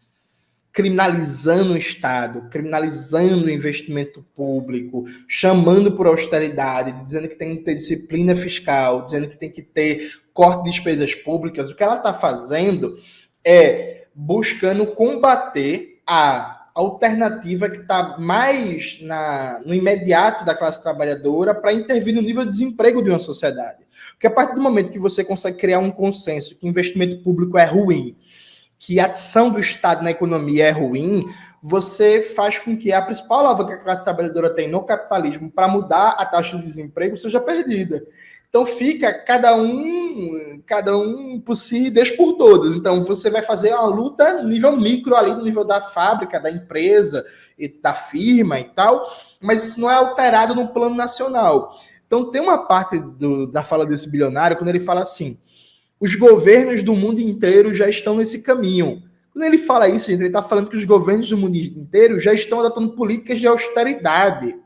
criminalizando o Estado, criminalizando o investimento público, chamando por austeridade, dizendo que tem que ter disciplina fiscal, dizendo que tem que ter corte de despesas públicas, o que ela está fazendo é buscando combater a alternativa que está mais no imediato da classe trabalhadora para intervir no nível de desemprego de uma sociedade. Porque a partir do momento que você consegue criar um consenso que investimento público é ruim, que a ação do Estado na economia é ruim, você faz com que a principal alavanca que a classe trabalhadora tem no capitalismo para mudar a taxa de desemprego seja perdida. Então fica cada um por si, Deus por todos. Então você vai fazer uma luta no nível micro, ali no nível da fábrica, da empresa, e da firma e tal, mas isso não é alterado no plano nacional. Então tem uma parte da fala desse bilionário, quando ele fala assim, os governos do mundo inteiro já estão nesse caminho. Quando ele fala isso, gente, ele está falando que os governos do mundo inteiro já estão adotando políticas de austeridade.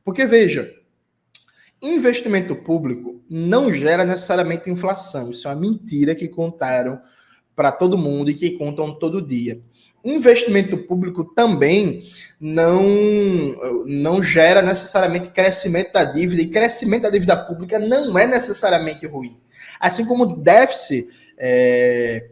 Porque, veja, investimento público não gera necessariamente inflação. Isso é uma mentira que contaram para todo mundo e que contam todo dia. Investimento público também não gera necessariamente crescimento da dívida, e crescimento da dívida pública não é necessariamente ruim. Assim como o déficit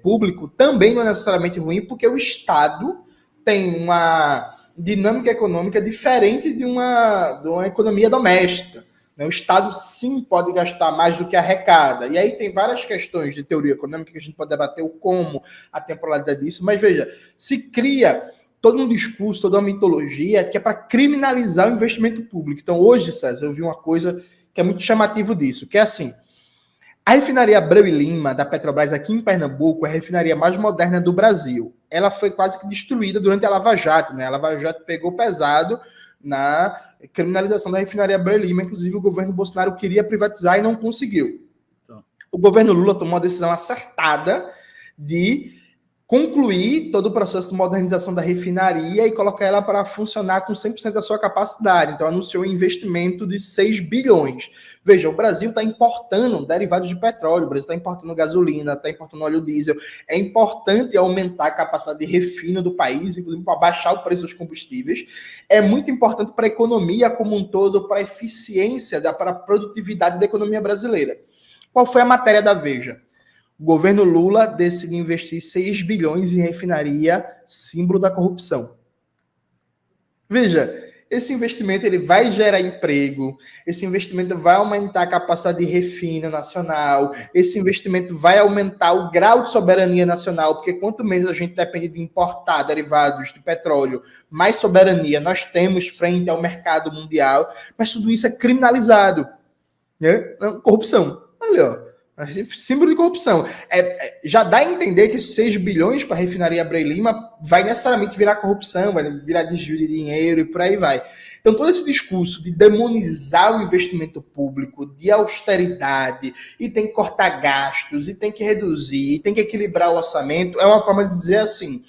público também não é necessariamente ruim, porque o Estado tem uma dinâmica econômica diferente de uma economia doméstica. O Estado, sim, pode gastar mais do que arrecada. E aí tem várias questões de teoria econômica que a gente pode debater o como, a temporalidade disso. Mas, veja, se cria todo um discurso, toda uma mitologia que é para criminalizar o investimento público. Então, hoje, César, eu vi uma coisa que é muito chamativo disso, que é assim, a refinaria Abreu e Lima, da Petrobras, aqui em Pernambuco, é a refinaria mais moderna do Brasil. Ela foi quase que destruída durante a Lava Jato, né? A Lava Jato pegou pesado na criminalização da refinaria Abreu e Lima. Inclusive, o governo Bolsonaro queria privatizar e não conseguiu. Então, o governo Lula tomou a decisão acertada de concluir todo o processo de modernização da refinaria e colocar ela para funcionar com 100% da sua capacidade. Então, anunciou um investimento de 6 bilhões. Veja, o Brasil está importando derivados de petróleo, o Brasil está importando gasolina, está importando óleo diesel. É importante aumentar a capacidade de refino do país, inclusive para baixar o preço dos combustíveis. É muito importante para a economia como um todo, para a eficiência, para a produtividade da economia brasileira. Qual foi a matéria da Veja? O governo Lula decidiu investir 6 bilhões em refinaria, símbolo da corrupção. Veja, esse investimento ele vai gerar emprego, esse investimento vai aumentar a capacidade de refino nacional, esse investimento vai aumentar o grau de soberania nacional, porque quanto menos a gente depende de importar derivados de petróleo, mais soberania nós temos frente ao mercado mundial, mas tudo isso é criminalizado. Né? Corrupção. Olha, ó. Símbolo de corrupção. Já dá a entender que 6 bilhões para a refinaria Abreu e Lima vai necessariamente virar corrupção, vai virar desvio de dinheiro e por aí vai. Então, todo esse discurso de demonizar o investimento público, de austeridade, e tem que cortar gastos, e tem que reduzir, e tem que equilibrar o orçamento, é uma forma de dizer assim,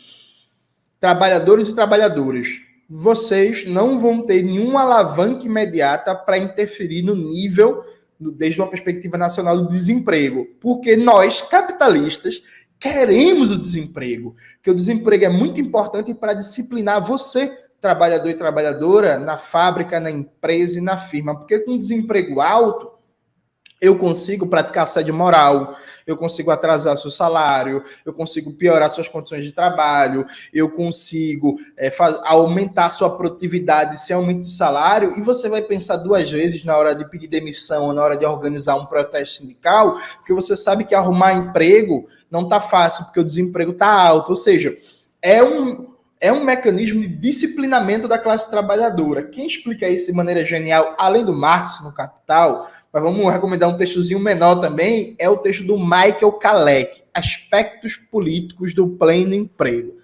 trabalhadores e trabalhadoras, vocês não vão ter nenhuma alavanca imediata para interferir no nível, desde uma perspectiva nacional, do desemprego. Porque nós, capitalistas, queremos o desemprego. Porque o desemprego é muito importante para disciplinar você, trabalhador e trabalhadora, na fábrica, na empresa e na firma. Porque com desemprego alto, eu consigo praticar assédio moral, eu consigo atrasar seu salário, eu consigo piorar suas condições de trabalho, eu consigo aumentar sua produtividade sem aumento de salário, e você vai pensar duas vezes na hora de pedir demissão ou na hora de organizar um protesto sindical, porque você sabe que arrumar emprego não está fácil, porque o desemprego está alto. Ou seja, é um mecanismo de disciplinamento da classe trabalhadora. Quem explica isso de maneira genial, além do Marx no Capital, mas vamos recomendar um textozinho menor também, é o texto do Michael Kalec, Aspectos Políticos do Pleno Emprego.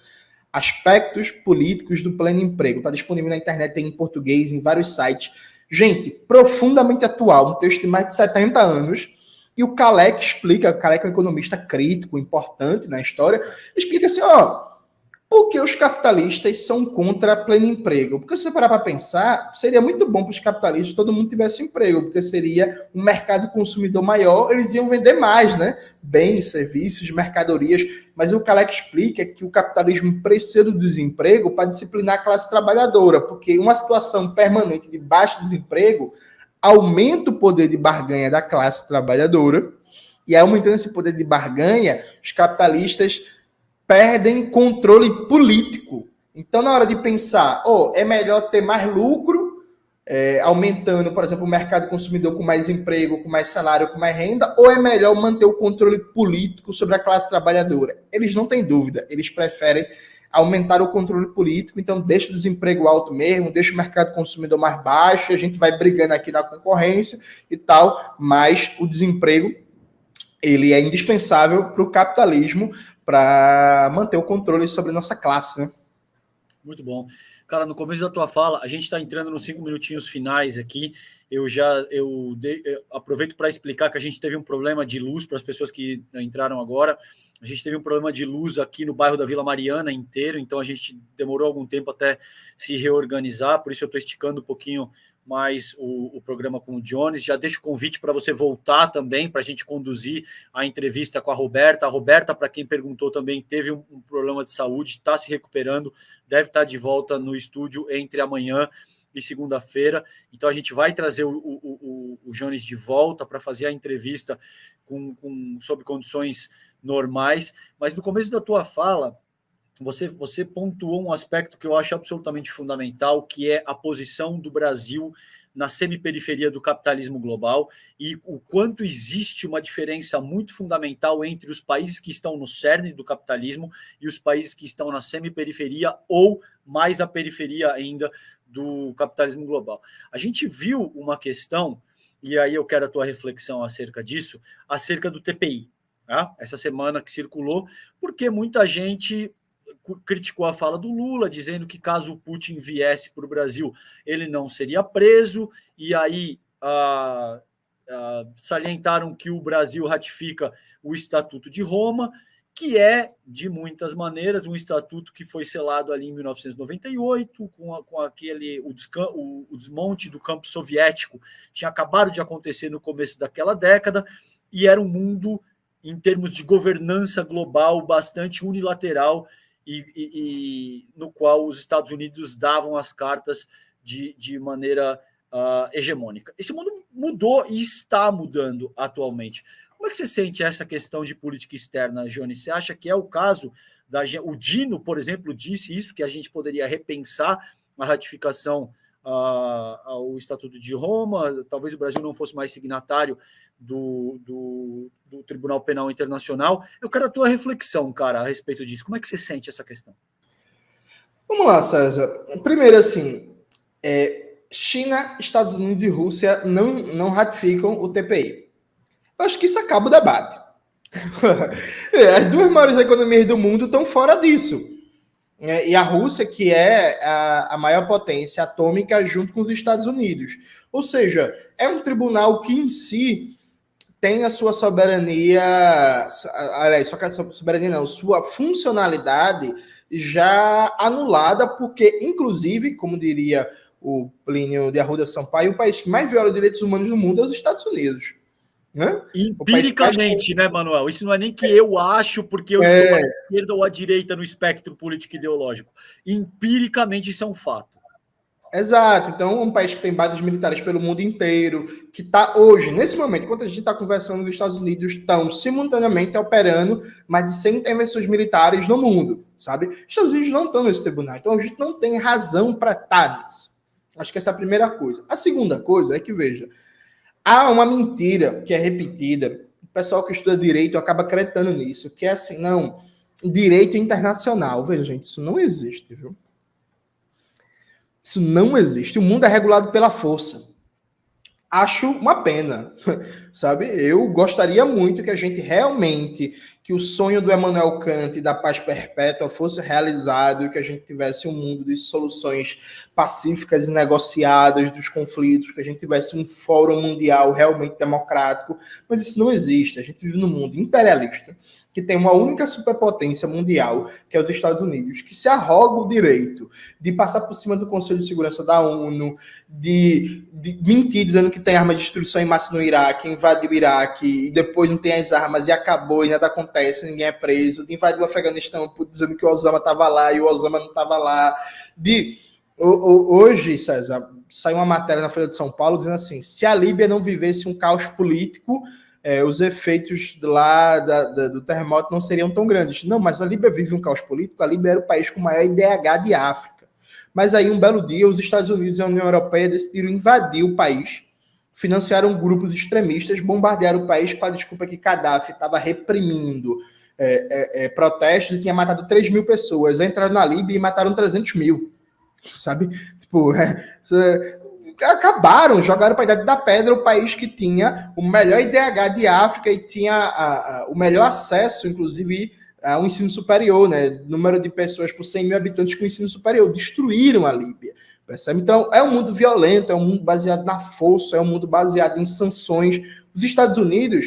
Aspectos Políticos do Pleno Emprego. Está disponível na internet, tem em português, em vários sites. Gente, profundamente atual, um texto de mais de 70 anos, e o Kalec explica, o Kalec é um economista crítico, importante na história, explica assim, por que os capitalistas são contra pleno emprego? Porque se você parar para pensar, seria muito bom para os capitalistas que todo mundo tivesse emprego, porque seria um mercado consumidor maior, eles iam vender mais, né? Bens, serviços, mercadorias. Mas o Kalec explica que o capitalismo precisa do desemprego para disciplinar a classe trabalhadora, porque uma situação permanente de baixo desemprego aumenta o poder de barganha da classe trabalhadora, e aumentando esse poder de barganha, os capitalistas perdem controle político. Então, na hora de pensar, é melhor ter mais lucro, aumentando, por exemplo, o mercado consumidor com mais emprego, com mais salário, com mais renda, ou é melhor manter o controle político sobre a classe trabalhadora? Eles não têm dúvida, eles preferem aumentar o controle político, então deixa o desemprego alto mesmo, deixa o mercado consumidor mais baixo, a gente vai brigando aqui na concorrência e tal, mas o desemprego, ele é indispensável para o capitalismo, para manter o controle sobre a nossa classe, né? Muito bom. Cara, no começo da tua fala, a gente está entrando nos 5 minutinhos finais aqui. Eu aproveito para explicar que a gente teve um problema de luz para as pessoas que entraram agora. A gente teve um problema de luz aqui no bairro da Vila Mariana inteiro, então a gente demorou algum tempo até se reorganizar, por isso eu estou esticando um pouquinho mais o programa com o Jones. Já deixo o convite para você voltar também, para a gente conduzir a entrevista com a Roberta. A Roberta, para quem perguntou também, teve um problema de saúde, está se recuperando, deve estar de volta no estúdio entre amanhã e segunda-feira. Então a gente vai trazer o Jones de volta para fazer a entrevista sob condições normais. Mas no começo da tua fala, você pontuou um aspecto que eu acho absolutamente fundamental, que é a posição do Brasil na semiperiferia do capitalismo global e o quanto existe uma diferença muito fundamental entre os países que estão no cerne do capitalismo e os países que estão na semiperiferia ou mais à periferia ainda do capitalismo global. A gente viu uma questão, e aí eu quero a tua reflexão acerca disso, acerca do TPI, tá? Essa semana que circulou, porque muita gente criticou a fala do Lula, dizendo que caso o Putin viesse para o Brasil, ele não seria preso, e aí salientaram que o Brasil ratifica o Estatuto de Roma, que é, de muitas maneiras, um estatuto que foi selado ali em 1998, com aquele o desmonte do campo soviético, tinha acabado de acontecer no começo daquela década, e era um mundo, em termos de governança global, bastante unilateral, e no qual os Estados Unidos davam as cartas de maneira hegemônica. Esse mundo mudou e está mudando atualmente. Como é que você sente essa questão de política externa, Johnny? Você acha que é o caso o Dino, por exemplo, disse isso, que a gente poderia repensar a ratificação ao Estatuto de Roma, talvez o Brasil não fosse mais signatário do Tribunal Penal Internacional. Eu quero a tua reflexão, cara, a respeito disso. Como é que você sente essa questão? Vamos lá, César. Primeiro, assim, China, Estados Unidos e Rússia não ratificam o TPI. Eu acho que isso acaba o debate. As duas maiores economias do mundo estão fora disso. E a Rússia, que é a maior potência atômica, junto com os Estados Unidos. Ou seja, é um tribunal que em si tem a sua soberania, aliás, só que a sua soberania não, sua funcionalidade já anulada, porque, inclusive, como diria o Plínio de Arruda Sampaio, o país que mais viola os direitos humanos no mundo é os Estados Unidos. Né? Empiricamente, né, Manuel? Isso não é nem que eu acho porque eu estou à esquerda ou à direita no espectro político ideológico. Empiricamente, isso é um fato. Exato. Então, um país que tem bases militares pelo mundo inteiro, que está hoje, nesse momento, enquanto a gente está conversando, os Estados Unidos estão simultaneamente operando mais de 100 intervenções militares no mundo, sabe? Os Estados Unidos não estão nesse tribunal, então a gente não tem razão para estar nisso. Acho que essa é a primeira coisa. A segunda coisa é que, veja, há uma mentira que é repetida, o pessoal que estuda direito acaba acreditando nisso, que é assim, não, direito internacional. Veja, gente, isso não existe, viu? Isso não existe. O mundo é regulado pela força. Acho uma pena, sabe? Eu gostaria muito que a gente realmente, que o sonho do Immanuel Kant e da paz perpétua fosse realizado e que a gente tivesse um mundo de soluções pacíficas e negociadas dos conflitos, que a gente tivesse um fórum mundial realmente democrático, mas isso não existe. A gente vive num mundo imperialista, que tem uma única superpotência mundial, que é os Estados Unidos, que se arroga o direito de passar por cima do Conselho de Segurança da ONU, de mentir dizendo que tem arma de destruição em massa no Iraque, invadir o Iraque, e depois não tem as armas e acabou, e nada acontece, ninguém é preso, de invadir o Afeganistão dizendo que o Osama estava lá e o Osama não estava lá. Hoje, César, saiu uma matéria na Folha de São Paulo dizendo assim, se a Líbia não vivesse um caos político, os efeitos lá do terremoto não seriam tão grandes. Não, mas a Líbia vive um caos político, a Líbia era o país com o maior IDH de África. Mas aí, um belo dia, os Estados Unidos e a União Europeia decidiram invadir o país, financiaram grupos extremistas, bombardearam o país com a desculpa que Gaddafi estava reprimindo protestos e tinha matado 3 mil pessoas. Entraram na Líbia e mataram 300 mil. Sabe? Tipo, acabaram, jogaram para a Idade da Pedra o país que tinha o melhor IDH de África e tinha o melhor acesso, inclusive, ao ensino superior, né? Número de pessoas por 100 mil habitantes com ensino superior. Destruíram a Líbia, percebe? Então, é um mundo violento, é um mundo baseado na força, é um mundo baseado em sanções. Os Estados Unidos,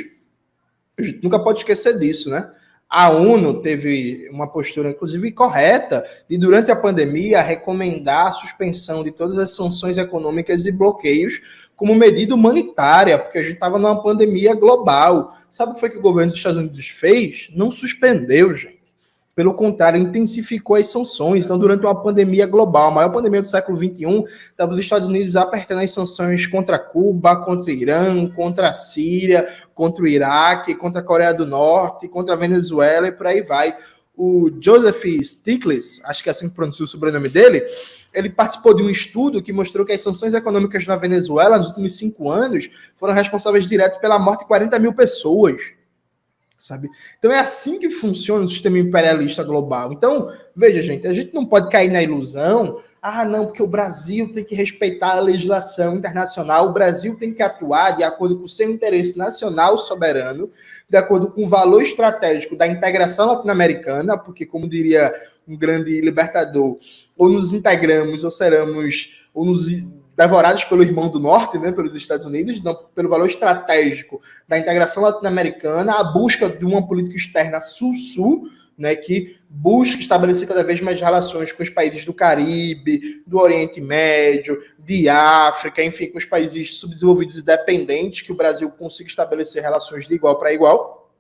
a gente nunca pode esquecer disso, né? A ONU teve uma postura, inclusive, correta de, durante a pandemia, recomendar a suspensão de todas as sanções econômicas e bloqueios como medida humanitária, porque a gente estava numa pandemia global. Sabe o que foi que o governo dos Estados Unidos fez? Não suspendeu, gente. Pelo contrário, intensificou as sanções. Então, durante uma pandemia global, a maior pandemia do século XXI, estavam os Estados Unidos apertando as sanções contra Cuba, contra o Irã, contra a Síria, contra o Iraque, contra a Coreia do Norte, contra a Venezuela e por aí vai. O Joseph Stiglitz, acho que é assim que pronuncia o sobrenome dele, ele participou de um estudo que mostrou que as sanções econômicas na Venezuela, nos últimos 5 anos, foram responsáveis direto pela morte de 40 mil pessoas. Sabe? Então é assim que funciona o sistema imperialista global. Então, veja, gente, a gente não pode cair na ilusão, não, porque o Brasil tem que respeitar a legislação internacional, o Brasil tem que atuar de acordo com o seu interesse nacional soberano, de acordo com o valor estratégico da integração latino-americana, porque, como diria um grande libertador, ou nos integramos, ou seremos, ou nos devorados pelo irmão do norte, né, pelos Estados Unidos, não, pelo valor estratégico da integração latino-americana, a busca de uma política externa sul-sul, né, que busca estabelecer cada vez mais relações com os países do Caribe, do Oriente Médio, de África, enfim, com os países subdesenvolvidos e dependentes, que o Brasil consiga estabelecer relações de igual para igual,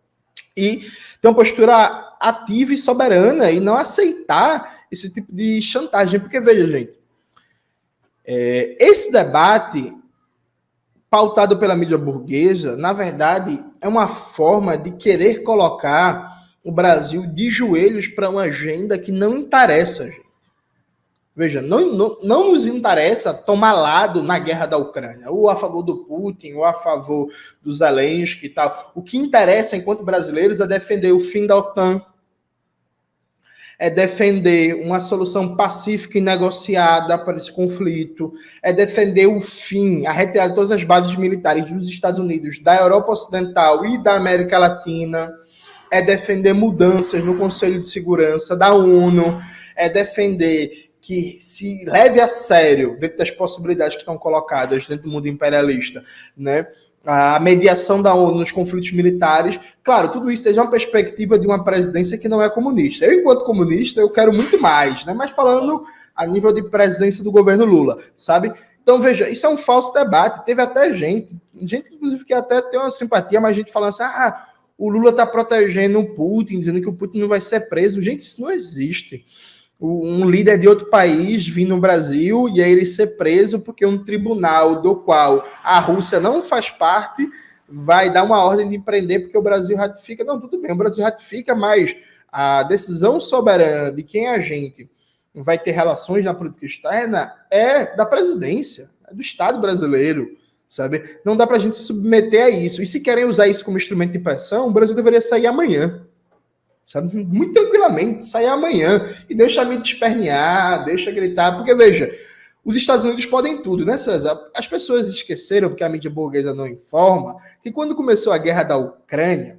e ter uma postura ativa e soberana, e não aceitar esse tipo de chantagem, porque, veja, gente, esse debate pautado pela mídia burguesa, na verdade, é uma forma de querer colocar o Brasil de joelhos para uma agenda que não interessa, gente. Veja, não nos interessa tomar lado na guerra da Ucrânia, ou a favor do Putin, ou a favor do Zelensky e tal. O que interessa, enquanto brasileiros, é defender o fim da OTAN, é defender uma solução pacífica e negociada para esse conflito, é defender o fim, a retirada de todas as bases militares dos Estados Unidos, da Europa Ocidental e da América Latina, é defender mudanças no Conselho de Segurança da ONU, é defender que se leve a sério, dentro das possibilidades que estão colocadas dentro do mundo imperialista, né, a mediação da ONU nos conflitos militares. Claro, tudo isso desde uma perspectiva de uma presidência que não é comunista. Eu, enquanto comunista, eu quero muito mais, né? Mas falando a nível de presidência do governo Lula, sabe? Então, veja, isso é um falso debate. Teve até gente inclusive, que até tem uma simpatia, mas gente falando assim, o Lula está protegendo o Putin, dizendo que o Putin não vai ser preso. Gente, isso não existe. Um líder de outro país vir no Brasil e aí ele ser preso porque um tribunal do qual a Rússia não faz parte vai dar uma ordem de prender porque o Brasil ratifica. Não, tudo bem, o Brasil ratifica, mas a decisão soberana de quem a gente vai ter relações na política externa é da presidência, é do Estado brasileiro, sabe? Não dá para a gente se submeter a isso. E se querem usar isso como instrumento de pressão, o Brasil deveria sair amanhã. Sabe? Muito tranquilamente, sair amanhã e deixa me despernear, deixa gritar, porque veja, os Estados Unidos podem tudo, né, César? As pessoas esqueceram, porque a mídia burguesa não informa, que quando começou a guerra da Ucrânia,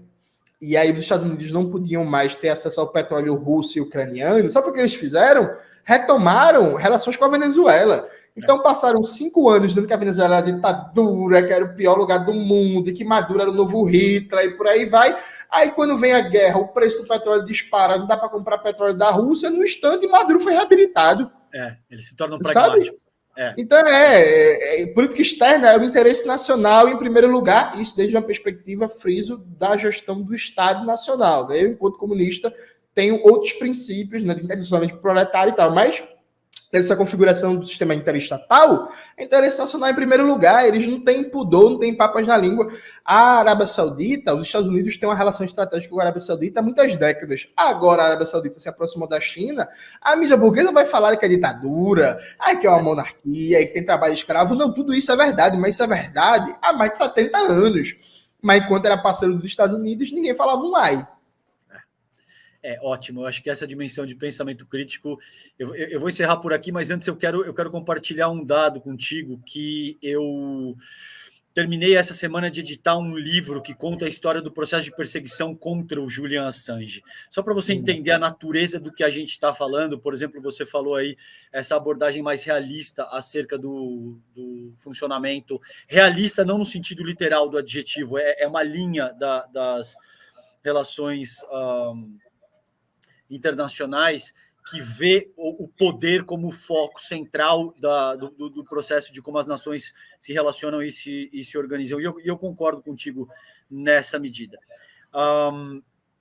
e aí os Estados Unidos não podiam mais ter acesso ao petróleo russo e ucraniano, sabe o que eles fizeram? Retomaram relações com a Venezuela. Então passaram 5 anos dizendo que a Venezuela era a ditadura, que era o pior lugar do mundo, e que Maduro era o novo Hitler, e por aí vai. Aí quando vem a guerra, o preço do petróleo dispara, não dá para comprar petróleo da Rússia, no instante Maduro foi reabilitado. Eles se tornam pragmáticos. Então política externa é o interesse nacional em primeiro lugar, isso desde uma perspectiva, friso, da gestão do Estado Nacional. Eu, enquanto comunista, tenho outros princípios, né, de interesse proletário e tal, mas essa configuração do sistema interestatal, é interesse nacional em primeiro lugar, eles não têm pudor, não têm papas na língua. A Arábia Saudita, os Estados Unidos têm uma relação estratégica com a Arábia Saudita há muitas décadas. Agora a Arábia Saudita se aproximou da China, a mídia burguesa vai falar que é ditadura, que é uma monarquia, que tem trabalho escravo. Não, tudo isso é verdade, mas isso é verdade há mais de 70 anos. Mas enquanto era parceiro dos Estados Unidos, ninguém falava um ai. Ótimo, eu acho que essa dimensão de pensamento crítico, eu vou encerrar por aqui, mas antes eu quero compartilhar um dado contigo, que eu terminei essa semana de editar um livro que conta a história do processo de perseguição contra o Julian Assange. Só para você entender a natureza do que a gente está falando, por exemplo, você falou aí essa abordagem mais realista acerca do funcionamento, realista não no sentido literal do adjetivo, é uma linha das relações internacionais que vê o poder como foco central do processo de como as nações se relacionam e se organizam. E eu concordo contigo nessa medida.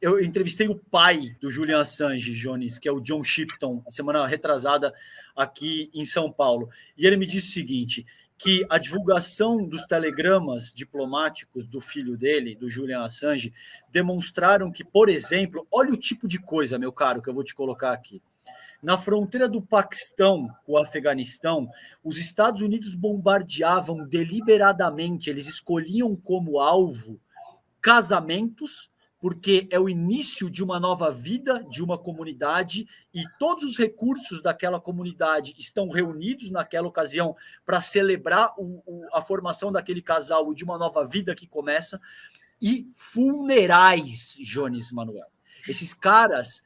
Eu entrevistei o pai do Julian Assange, Jones, que é o John Shipton, a semana retrasada aqui em São Paulo. E ele me disse o seguinte, que a divulgação dos telegramas diplomáticos do filho dele, do Julian Assange, demonstraram que, por exemplo, olha o tipo de coisa, meu caro, que eu vou te colocar aqui. Na fronteira do Paquistão com o Afeganistão, os Estados Unidos bombardeavam deliberadamente, eles escolhiam como alvo casamentos, porque é o início de uma nova vida, de uma comunidade, e todos os recursos daquela comunidade estão reunidos naquela ocasião para celebrar a formação daquele casal e de uma nova vida que começa, e funerais, Jones Manuel. Esses caras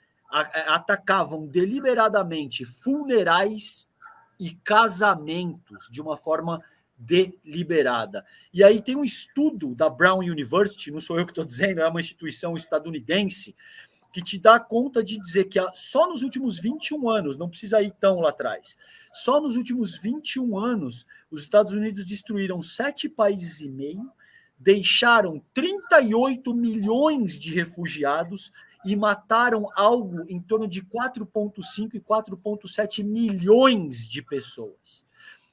atacavam deliberadamente funerais e casamentos de uma forma deliberada. E aí tem um estudo da Brown University, não sou eu que estou dizendo, é uma instituição estadunidense, que te dá conta de dizer que só nos últimos 21 anos, não precisa ir tão lá atrás, só nos últimos 21 anos, os Estados Unidos destruíram 7 países e meio, deixaram 38 milhões de refugiados e mataram algo em torno de 4,5 e 4,7 milhões de pessoas.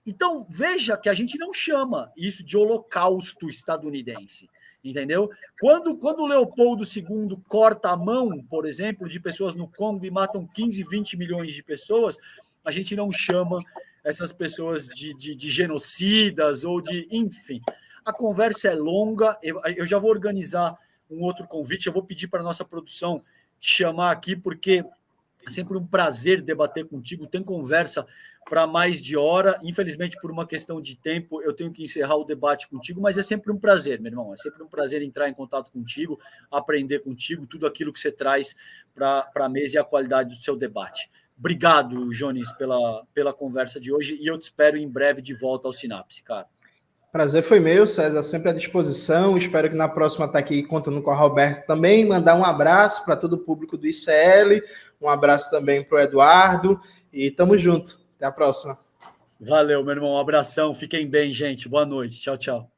Então, veja que a gente não chama isso de holocausto estadunidense, entendeu? Quando o Leopoldo II corta a mão, por exemplo, de pessoas no Congo e matam 15, 20 milhões de pessoas, a gente não chama essas pessoas de genocidas ou de... Enfim, a conversa é longa, eu já vou organizar um outro convite, eu vou pedir para a nossa produção te chamar aqui, porque é sempre um prazer debater contigo, tem conversa para mais de hora. Infelizmente, por uma questão de tempo, eu tenho que encerrar o debate contigo, mas é sempre um prazer, meu irmão. É sempre um prazer entrar em contato contigo, aprender contigo, tudo aquilo que você traz para a mesa e a qualidade do seu debate. Obrigado, Jones, pela conversa de hoje, e eu te espero em breve de volta ao Sinapse, cara. Prazer foi meu, César, sempre à disposição. Espero que na próxima estar aqui contando com a Roberta também. Mandar um abraço para todo o público do ICL, um abraço também para o Eduardo e tamo junto. Até a próxima. Valeu, meu irmão. Um abração. Fiquem bem, gente. Boa noite. Tchau, tchau.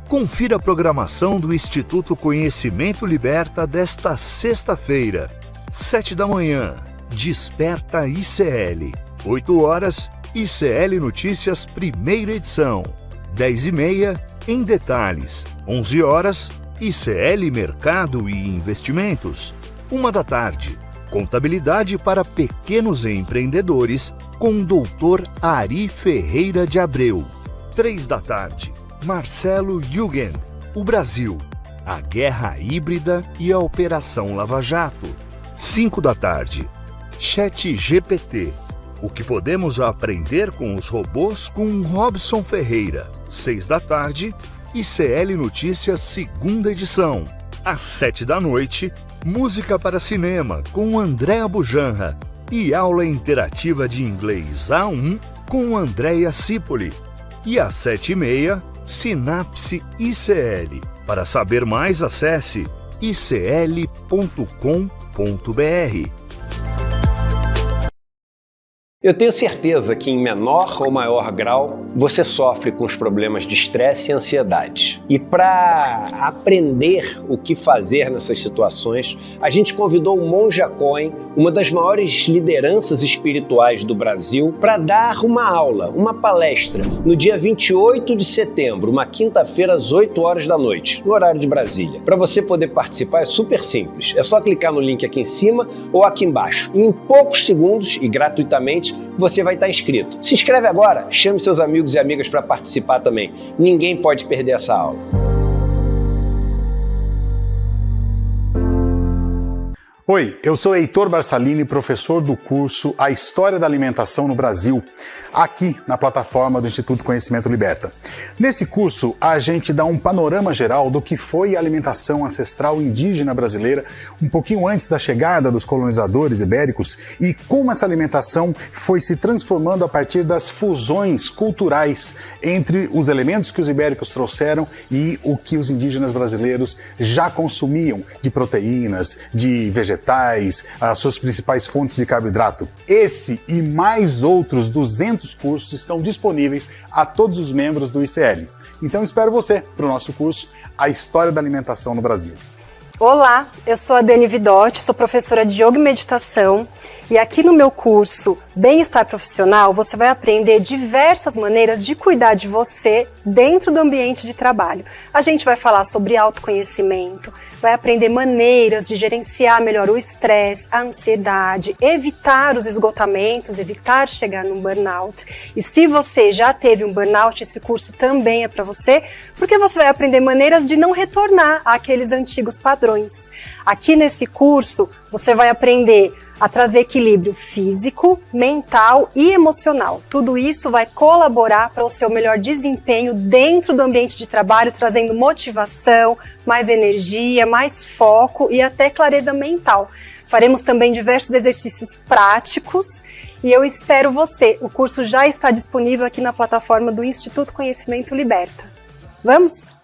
Confira a programação do Instituto Conhecimento Liberta desta sexta-feira, 7h. Desperta ICL. 8h, ICL Notícias, primeira edição. 10h30, Em Detalhes. 11h, ICL Mercado e Investimentos. 13h, Contabilidade para Pequenos Empreendedores, com o Dr. Ari Ferreira de Abreu. 15h, Marcelo Jugend, o Brasil, a Guerra Híbrida e a Operação Lava Jato. 17h, ChatGPT. O que podemos aprender com os robôs, com Robson Ferreira. 18h, ICL Notícias, segunda edição. Às 19h, Música para Cinema, com Andréa Bujanra. E aula interativa de inglês A1, com Andréia Cipoli. E às 7h30, Sinapse ICL. Para saber mais, acesse icl.com.br. Eu tenho certeza que em menor ou maior grau você sofre com os problemas de estresse e ansiedade. E para aprender o que fazer nessas situações, a gente convidou o Monja Coen, uma das maiores lideranças espirituais do Brasil, para dar uma aula, uma palestra, no dia 28 de setembro, uma quinta-feira, às 8h da noite, no horário de Brasília. Para você poder participar é super simples. É só clicar no link aqui em cima ou aqui embaixo. Em poucos segundos e gratuitamente, você vai estar inscrito. Se inscreve agora, chame seus amigos e amigas para participar também. Ninguém pode perder essa aula. Oi, eu sou Heitor Barsalini, professor do curso A História da Alimentação no Brasil, aqui na plataforma do Instituto Conhecimento Liberta. Nesse curso, a gente dá um panorama geral do que foi a alimentação ancestral indígena brasileira, um pouquinho antes da chegada dos colonizadores ibéricos, e como essa alimentação foi se transformando a partir das fusões culturais entre os elementos que os ibéricos trouxeram e o que os indígenas brasileiros já consumiam de proteínas, de vegetais, as suas principais fontes de carboidrato. Esse e mais outros 200 cursos estão disponíveis a todos os membros do ICL. Então espero você para o nosso curso A História da Alimentação no Brasil. Olá, eu sou a Dani Vidotti, sou professora de Yoga e Meditação e aqui no meu curso Bem-Estar Profissional você vai aprender diversas maneiras de cuidar de você dentro do ambiente de trabalho. A gente vai falar sobre autoconhecimento, vai aprender maneiras de gerenciar melhor o estresse, a ansiedade, evitar os esgotamentos, evitar chegar num burnout. E se você já teve um burnout, esse curso também é para você, porque você vai aprender maneiras de não retornar àqueles antigos padrões. Aqui nesse curso você vai aprender a trazer equilíbrio físico, mental e emocional. Tudo isso vai colaborar para o seu melhor desempenho dentro do ambiente de trabalho, trazendo motivação, mais energia, mais foco e até clareza mental. Faremos também diversos exercícios práticos e eu espero você. O curso já está disponível aqui na plataforma do Instituto Conhecimento Liberta. Vamos?